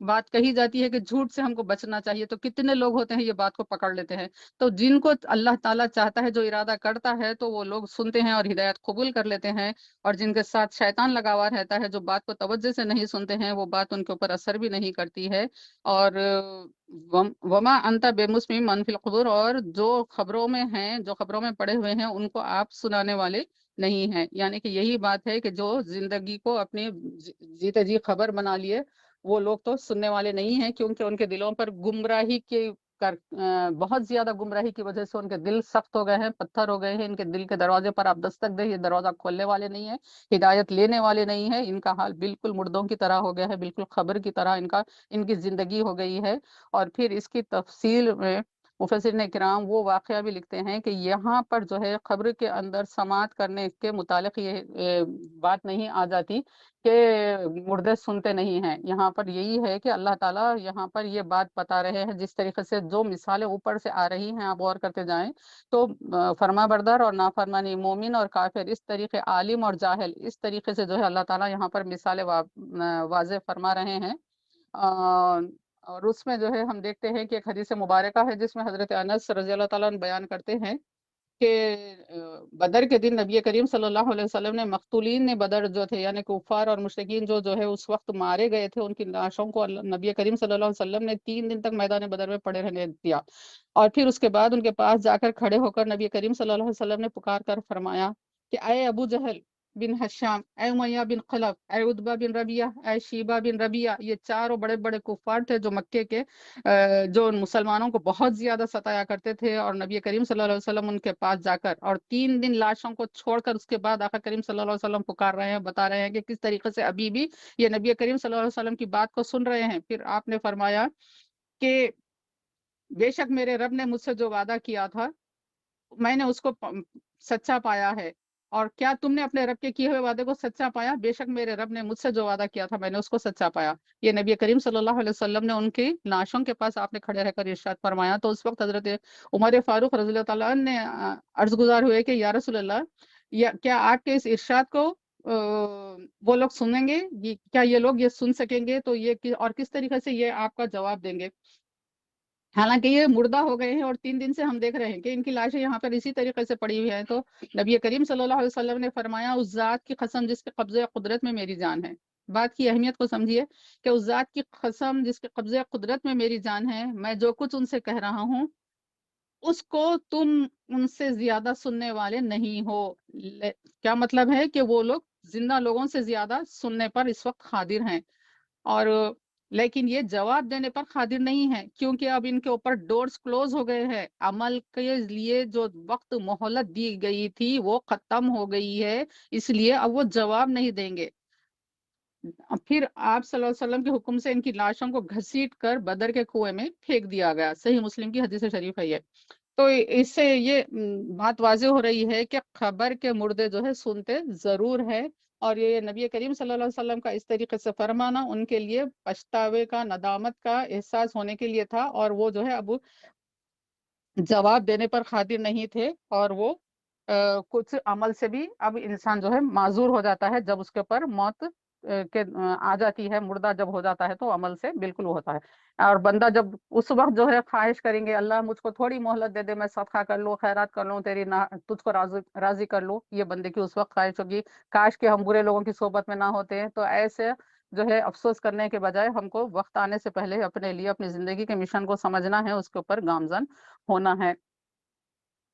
بات کہی جاتی ہے کہ جھوٹ سے ہم کو بچنا چاہیے، تو کتنے لوگ ہوتے ہیں یہ بات کو پکڑ لیتے ہیں. تو جن کو اللہ تعالیٰ چاہتا ہے، جو ارادہ کرتا ہے، تو وہ لوگ سنتے ہیں اور ہدایت قبول کر لیتے ہیں. اور جن کے ساتھ شیطان لگا ہوا رہتا ہے، جو بات کو توجہ سے نہیں سنتے ہیں، وہ بات ان کے اوپر اثر بھی نہیں کرتی ہے. اور وما انت بمسمع من فی القبور، اور جو خبروں میں ہیں، جو خبروں میں پڑے ہوئے ہیں، ان کو آپ سنانے والے نہیں ہیں. یعنی کہ یہی بات ہے کہ جو زندگی کو اپنی جیتے جی خبر بنا لیے، وہ لوگ تو سننے والے نہیں ہیں، کیونکہ ان کے دلوں پر گمراہی کے بہت زیادہ گمراہی کی وجہ سے ان کے دل سخت ہو گئے ہیں، پتھر ہو گئے ہیں. ان کے دل کے دروازے پر آپ دستک دیں، یہ دروازہ کھولنے والے نہیں ہیں، ہدایت لینے والے نہیں ہیں. ان کا حال بالکل مردوں کی طرح ہو گیا ہے، بالکل خبر کی طرح ان کی زندگی ہو گئی ہے. اور پھر اس کی تفصیل میں مفسرین کرام وہ واقعہ بھی لکھتے ہیں کہ یہاں پر جو ہے قبر کے اندر سماعت کرنے کے متعلق یہ بات نہیں آ جاتی کہ مردے سنتے نہیں ہیں. یہاں پر یہی ہے کہ اللہ تعالیٰ یہاں پر یہ بات بتا رہے ہیں، جس طریقے سے جو مثالیں اوپر سے آ رہی ہیں آپ غور کرتے جائیں تو فرما بردار اور نافرمانی، مومن اور کافر، اس طریقے عالم اور جاہل، اس طریقے سے جو ہے اللہ تعالیٰ یہاں پر مثالیں واضح فرما رہے ہیں. اور اس میں جو ہے ہم دیکھتے ہیں کہ ایک حدیث مبارکہ ہے جس میں حضرت انس رضی اللہ تعالیٰ عنہ بیان کرتے ہیں کہ بدر کے دن نبی کریم صلی اللہ علیہ وسلم نے مقتولین بدر جو تھے، یعنی کفار اور مشرکین جو ہے اس وقت مارے گئے تھے، ان کی لاشوں کو نبی کریم صلی اللہ علیہ وسلم نے 3 دن تک میدان بدر میں پڑے رہنے دیا. اور پھر اس کے بعد ان کے پاس جا کر کھڑے ہو کر نبی کریم صلی اللہ علیہ وسلم نے پکار کر فرمایا کہ اے ابو جہل بن حشام، اے امیہ بن خلف، اے عتبہ بن ربیعہ، اے شیبہ بن ربیعہ، یہ چاروں بڑے بڑے کفار تھے جو مکے کے جو مسلمانوں کو بہت زیادہ ستایا کرتے تھے. اور نبی کریم صلی اللہ علیہ وسلم ان کے پاس جا کر اور 3 دن لاشوں کو چھوڑ کر اس کے بعد آقا کریم صلی اللہ علیہ وسلم پکار رہے ہیں، بتا رہے ہیں کہ کس طریقے سے ابھی بھی یہ نبی کریم صلی اللہ علیہ وسلم کی بات کو سن رہے ہیں. پھر آپ نے فرمایا کہ بے شک میرے رب نے مجھ سے جو وعدہ کیا تھا میں نے اس کو سچا پایا ہے. اور کیا تم نے اپنے رب کے کیے ہوئے وعدے کو سچا پایا؟ بے شک میرے رب نے مجھ سے جو وعدہ کیا تھا میں نے اس کو سچا پایا. یہ نبی کریم صلی اللہ علیہ وسلم نے ان کی لاشوں کے پاس آپ نے کھڑے رہ کر ارشاد فرمایا. تو اس وقت حضرت عمر فاروق رضی اللہ تعالیٰ عنہ نے عرض گزار ہوئے کہ یا رسول اللہ، کیا آپ کے اس ارشاد کو وہ لوگ سنیں گے؟ کیا یہ لوگ یہ سن سکیں گے؟ تو یہ اور کس طریقے سے یہ آپ کا جواب دیں گے؟ حالانکہ یہ مردہ ہو گئے ہیں اور 3 دن سے ہم دیکھ رہے ہیں کہ ان کی لاشیں یہاں پر اسی طریقے سے پڑی ہوئی ہیں. تو نبی کریم صلی اللہ علیہ وسلم نے فرمایا اس ذات کی قسم جس کے قبضے قدرت میں میری جان ہے. بات کی اہمیت کو سمجھیے کہ اس ذات کی قسم جس کے قبضے قدرت میں میری جان ہے، میں جو کچھ ان سے کہہ رہا ہوں اس کو تم ان سے زیادہ سننے والے نہیں ہو. کیا مطلب ہے کہ وہ لوگ زندہ لوگوں سے زیادہ سننے پر اس وقت قادر ہیں، اور لیکن یہ جواب دینے پر قادر نہیں ہے کیونکہ اب ان کے اوپر ڈورز کلوز ہو گئے ہیں. عمل کے لیے جو وقت مہلت دی گئی تھی وہ ختم ہو گئی ہے، اس لیے اب وہ جواب نہیں دیں گے. پھر آپ صلی اللہ علیہ وسلم کے حکم سے ان کی لاشوں کو گھسیٹ کر بدر کے کنویں میں پھینک دیا گیا. صحیح مسلم کی حدیث شریف ہے یہ. تو اس سے یہ بات واضح ہو رہی ہے کہ خبر کے مردے جو ہے سنتے ضرور ہے. اور یہ نبی کریم صلی اللہ علیہ وسلم کا اس طریقے سے فرمانا ان کے لیے پچھتاوے کا، ندامت کا احساس ہونے کے لیے تھا، اور وہ جو ہے اب جواب دینے پر قادر نہیں تھے. اور وہ کچھ عمل سے بھی اب انسان جو ہے معذور ہو جاتا ہے جب اس کے اوپر موت آ جاتی ہے، مردہ جب ہو جاتا ہے تو عمل سے بالکل ہوتا ہے. اور بندہ جب اس وقت جو ہے خواہش کریں گے اللہ مجھ کو تھوڑی مہلت دے دے، میں صدقہ کر لوں، خیرات کر لوں، تیری تجھ کو راضی کر لوں، یہ بندے کی اس وقت خواہش ہوگی. کاش کہ ہم برے لوگوں کی صحبت میں نہ ہوتے. تو ایسے جو ہے افسوس کرنے کے بجائے ہم کو وقت آنے سے پہلے اپنے لیے اپنی زندگی کے مشن کو سمجھنا ہے، اس کے اوپر گامزن ہونا ہے۔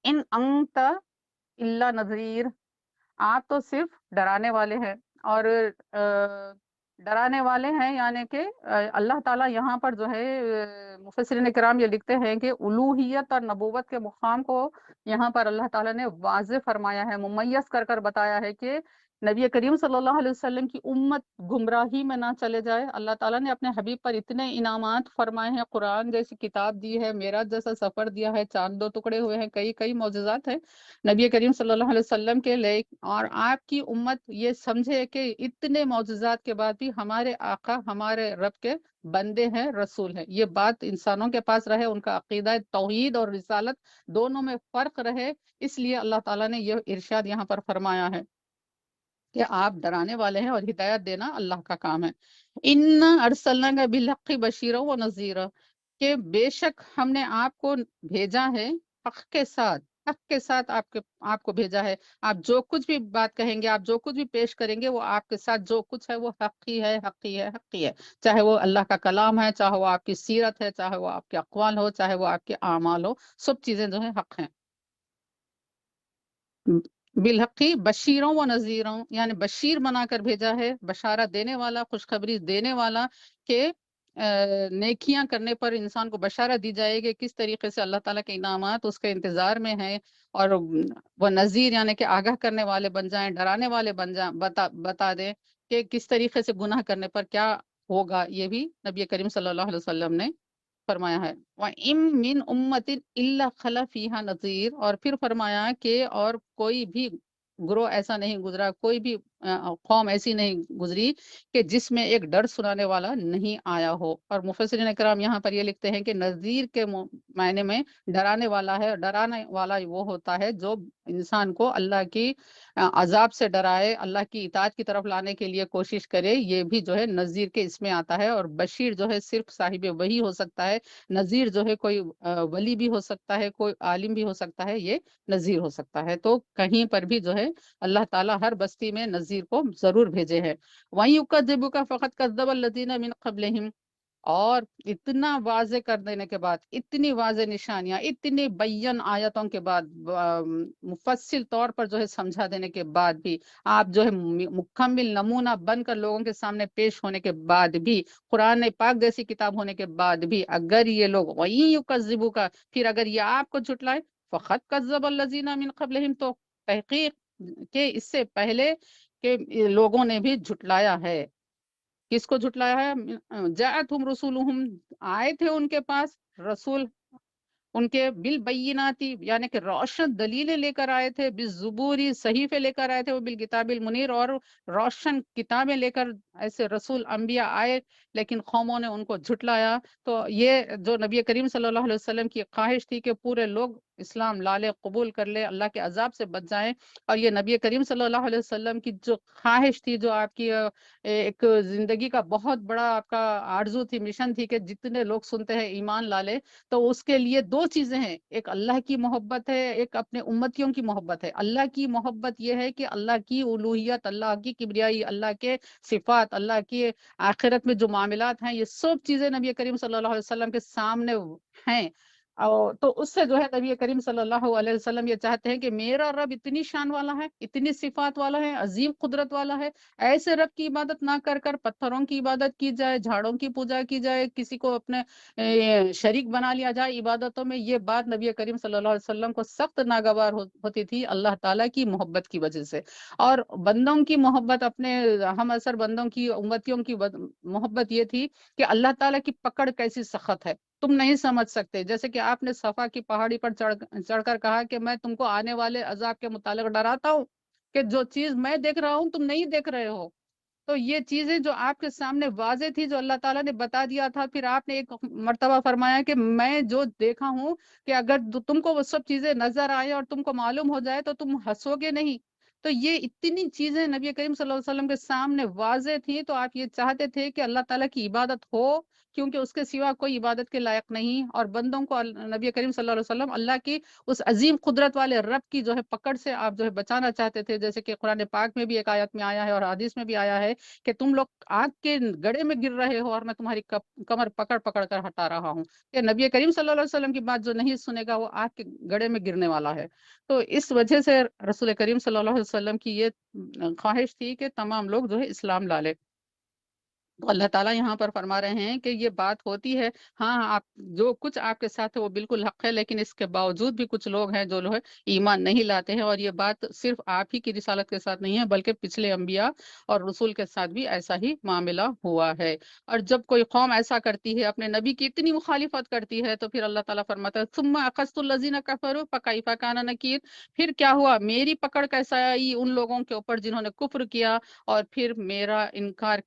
ان انت الا نذیر، آپ تو صرف ڈرانے والے ہیں، اور ڈرانے والے ہیں یعنی کہ اللہ تعالیٰ یہاں پر جو ہے مفسرین کرام یہ لکھتے ہیں کہ الوہیت اور نبوت کے مقام کو یہاں پر اللہ تعالیٰ نے واضح فرمایا ہے، ممیز کر کر بتایا ہے کہ نبی کریم صلی اللہ علیہ وسلم کی امت گمراہی میں نہ چلے جائے۔ اللہ تعالیٰ نے اپنے حبیب پر اتنے انعامات فرمائے ہیں، قرآن جیسی کتاب دی ہے، معراج جیسا سفر دیا ہے، چاند دو ٹکڑے ہوئے ہیں، کئی کئی معجزات ہیں نبی کریم صلی اللہ علیہ وسلم کے لئے، اور آپ کی امت یہ سمجھے کہ اتنے معجزات کے بعد بھی ہمارے آقا ہمارے رب کے بندے ہیں، رسول ہیں، یہ بات انسانوں کے پاس رہے، ان کا عقیدہ توحید اور رسالت دونوں میں فرق رہے، اس لیے اللہ تعالیٰ نے یہ ارشاد یہاں پر فرمایا ہے کہ آپ ڈرانے والے ہیں اور ہدایت دینا اللہ کا کام ہے۔ ان ارسلناک بالحق بشیرا و نذیرا، کہ بے شک ہم نے آپ کو بھیجا ہے حق کے ساتھ آپ کو بھیجا ہے۔ آپ جو کچھ بھی بات کہیں گے، آپ جو کچھ بھی پیش کریں گے، وہ آپ کے ساتھ جو کچھ ہے وہ حق ہی ہے، حق ہی ہے، حق ہی ہے، چاہے وہ اللہ کا کلام ہے، چاہے وہ آپ کی سیرت ہے، چاہے وہ آپ کے اقوال ہو، چاہے وہ آپ کے اعمال ہو، سب چیزیں جو ہیں حق ہیں۔ بالحقی بشیروں و نذیروں، یعنی بشیر بنا کر بھیجا ہے، بشارت دینے والا، خوشخبری دینے والا، کہ نیکیاں کرنے پر انسان کو بشارت دی جائے گی کس طریقے سے اللہ تعالیٰ کے انعامات اس کے انتظار میں ہیں، اور وہ نذیر یعنی کہ آگاہ کرنے والے بن جائیں، ڈرانے والے بن جائیں، بتا دیں کہ کس طریقے سے گناہ کرنے پر کیا ہوگا، یہ بھی نبی کریم صلی اللہ علیہ وسلم نے فرمایا ہے۔ وَإِن مِّنْ أُمَّةٍ إِلَّا خَلَا فِيهَا نَذِيرٌ، اور پھر فرمایا کہ اور کوئی بھی گروہ ایسا نہیں گزرا، کوئی بھی قوم ایسی نہیں گزری کہ جس میں ایک ڈر سنانے والا نہیں آیا ہو۔ اور مفسرین کرام یہاں پر یہ لکھتے ہیں کہ نذیر کے معنی میں ڈرانے والا ہے، ڈرانے والا وہ ہوتا ہے جو انسان کو اللہ کی عذاب سے ڈرائے، اللہ کی اطاعت کی طرف لانے کے لیے کوشش کرے، یہ بھی جو ہے نذیر کے اس میں آتا ہے۔ اور بشیر جو ہے صرف صاحب وحی ہو سکتا ہے، نذیر جو ہے کوئی ولی بھی ہو سکتا ہے، کوئی عالم بھی ہو سکتا ہے، یہ نذیر ہو سکتا ہے۔ تو کہیں پر بھی جو ہے اللہ تعالیٰ ہر بستی میں نذیر کو ضرور بھیجے ہے۔ وَإِن يُكَذِّبُكَ فَقَدْ كَذَّبَ الَّذِينَ مِن قَبْلِهِمْ، اور اتنا واضح کر دینے کے بعد، اتنی واضح نشانیاں، اتنی بین آیتوں کے بعد، مفصل طور پر جو ہے سمجھا دینے کے بعد بھی، آپ جو ہے مکمل نمونہ بن کر لوگوں کے سامنے پیش ہونے کے بعد بھی، قرآن پاک جیسی کتاب ہونے کے بعد بھی، اگر یہ لوگ وَإِن يُكَذِّبُكَ، پھر اگر یہ آپ کو جھٹلائے، فَقَدْ كَذَّبَ الَّذِينَ مِن قَبْلِهِمْ، تو تحقیق کہ اس سے پہلے کہ لوگوں نے بھی جھٹلایا ہے۔ کس کو جھٹلایا ہے؟ جاءتہم رسولہم، آئے تھے ان کے پاس رسول ان کے بالبیناتی، یعنی کہ روشن دلیلیں لے کر آئے تھے، بالزبوری صحیفے لے کر آئے تھے، وہ بالکتاب المنیر، اور روشن کتابیں لے کر ایسے رسول انبیاء آئے، لیکن قوموں نے ان کو جھٹلایا۔ تو یہ جو نبی کریم صلی اللہ علیہ وسلم کی خواہش تھی کہ پورے لوگ اسلام لا لے، قبول کر لے، اللہ کے عذاب سے بچ جائیں، اور یہ نبی کریم صلی اللہ علیہ وسلم کی جو خواہش تھی، جو آپ کی ایک زندگی کا بہت بڑا آپ کا آرزو تھی، مشن تھی کہ جتنے لوگ سنتے ہیں ایمان لا لے، تو اس کے لیے دو چیزیں ہیں، ایک اللہ کی محبت ہے، ایک اپنے امتیوں کی محبت ہے۔ اللہ کی محبت یہ ہے کہ اللہ کی الوہیت، اللہ کی کبریائی، اللہ کے صفات، اللہ کی آخرت میں جو معاملات ہیں، یہ سب چیزیں نبی کریم صلی اللہ علیہ وسلم کے سامنے ہیں، اور تو اس سے جو ہے نبی کریم صلی اللہ علیہ وسلم یہ چاہتے ہیں کہ میرا رب اتنی شان والا ہے، اتنی صفات والا ہے، عظیم قدرت والا ہے، ایسے رب کی عبادت نہ کر کر پتھروں کی عبادت کی جائے، جھاڑوں کی پوجا کی جائے، کسی کو اپنے شریک بنا لیا جائے عبادتوں میں، یہ بات نبی کریم صلی اللہ علیہ وسلم کو سخت ناگوار ہوتی تھی اللہ تعالیٰ کی محبت کی وجہ سے۔ اور بندوں کی محبت، اپنے ہم اثر بندوں کی، امتیوں کی محبت یہ تھی کہ اللہ تعالیٰ کی پکڑ کیسی سخت ہے، تم نہیں سمجھ سکتے۔ جیسے کہ آپ نے صفا کی پہاڑی پر چڑھ کر کہا کہ میں تم کو آنے والے عذاب کے متعلق ڈراتا ہوں، کہ جو چیز میں دیکھ رہا ہوں تم نہیں دیکھ رہے ہو۔ تو یہ چیزیں جو آپ کے سامنے واضح تھی، جو اللہ تعالیٰ نے بتا دیا تھا، پھر آپ نے ایک مرتبہ فرمایا کہ میں جو دیکھا ہوں، کہ اگر تم کو وہ سب چیزیں نظر آئے اور تم کو معلوم ہو جائے تو تم ہنسو گے نہیں، تو یہ اتنی چیزیں نبی کریم صلی اللہ علیہ وسلم کے سامنے واضح تھیں، تو آپ یہ چاہتے تھے کہ اللہ تعالیٰ کی عبادت ہو، کیونکہ اس کے سوا کوئی عبادت کے لائق نہیں، اور بندوں کو نبی کریم صلی اللہ علیہ وسلم اللہ کی اس عظیم قدرت والے رب کی جو ہے پکڑ سے آپ جو ہے بچانا چاہتے تھے، جیسے کہ قرآن پاک میں بھی ایک آیت میں آیا ہے اور حدیث میں بھی آیا ہے کہ تم لوگ آگ کے گڑے میں گر رہے ہو اور میں تمہاری کمر پکڑ پکڑ کر ہٹا رہا ہوں، کہ نبی کریم صلی اللہ علیہ وسلم کی بات جو نہیں سنے گا وہ آگ کے گڑے میں گرنے والا ہے۔ تو اس وجہ سے رسول کریم صلی اللہ علیہ وسلم کی یہ خواہش تھی کہ تمام لوگ جو ہے اسلام لا لے۔ تو اللہ تعالیٰ یہاں پر فرما رہے ہیں کہ یہ بات ہوتی ہے، ہاں آپ جو کچھ آپ کے ساتھ ہے وہ بالکل حق ہے، لیکن اس کے باوجود بھی کچھ لوگ ہیں جو ایمان نہیں لاتے ہیں، اور یہ بات صرف آپ ہی کی رسالت کے ساتھ نہیں ہے بلکہ پچھلے انبیاء اور رسول کے ساتھ بھی ایسا ہی معاملہ ہوا ہے۔ اور جب کوئی قوم ایسا کرتی ہے، اپنے نبی کی اتنی مخالفت کرتی ہے، تو پھر اللہ تعالیٰ فرماتا ہے ثم اخذت الذین کفروا فکیف کان نکیر، پھر کیا ہوا، میری پکڑ کیسا آئی ان لوگوں کے اوپر جنہوں نے کفر کیا، اور پھر میرا انکار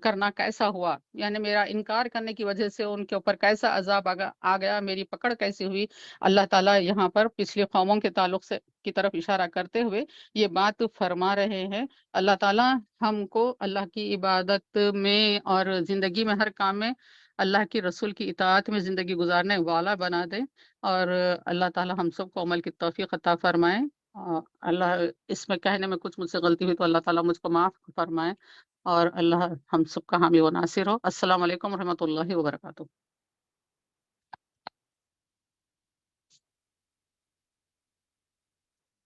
کرنا کیسا ہوا، یعنی میرا انکار کرنے کی وجہ سے ان کے اوپر کیسا عذاب آ گیا، میری پکڑ کیسی ہوئی۔ اللہ تعالیٰ یہاں پر پچھلی قوموں کے تعلق سے کی طرف اشارہ کرتے ہوئے یہ بات فرما رہے ہیں۔ اللہ تعالیٰ ہم کو اللہ کی عبادت میں اور زندگی میں ہر کام میں اللہ کی رسول کی اطاعت میں زندگی گزارنے والا بنا دے، اور اللہ تعالیٰ ہم سب کو عمل کی توفیق عطا فرمائے۔ اللہ اس میں کہنے میں کچھ مجھ سے غلطی ہوئی تو اللہ تعالیٰ مجھ کو معاف فرمائے، اور اللہ ہم سب کا حامی و ناصر ہو۔ السلام علیکم ورحمۃ اللہ وبرکاتہ۔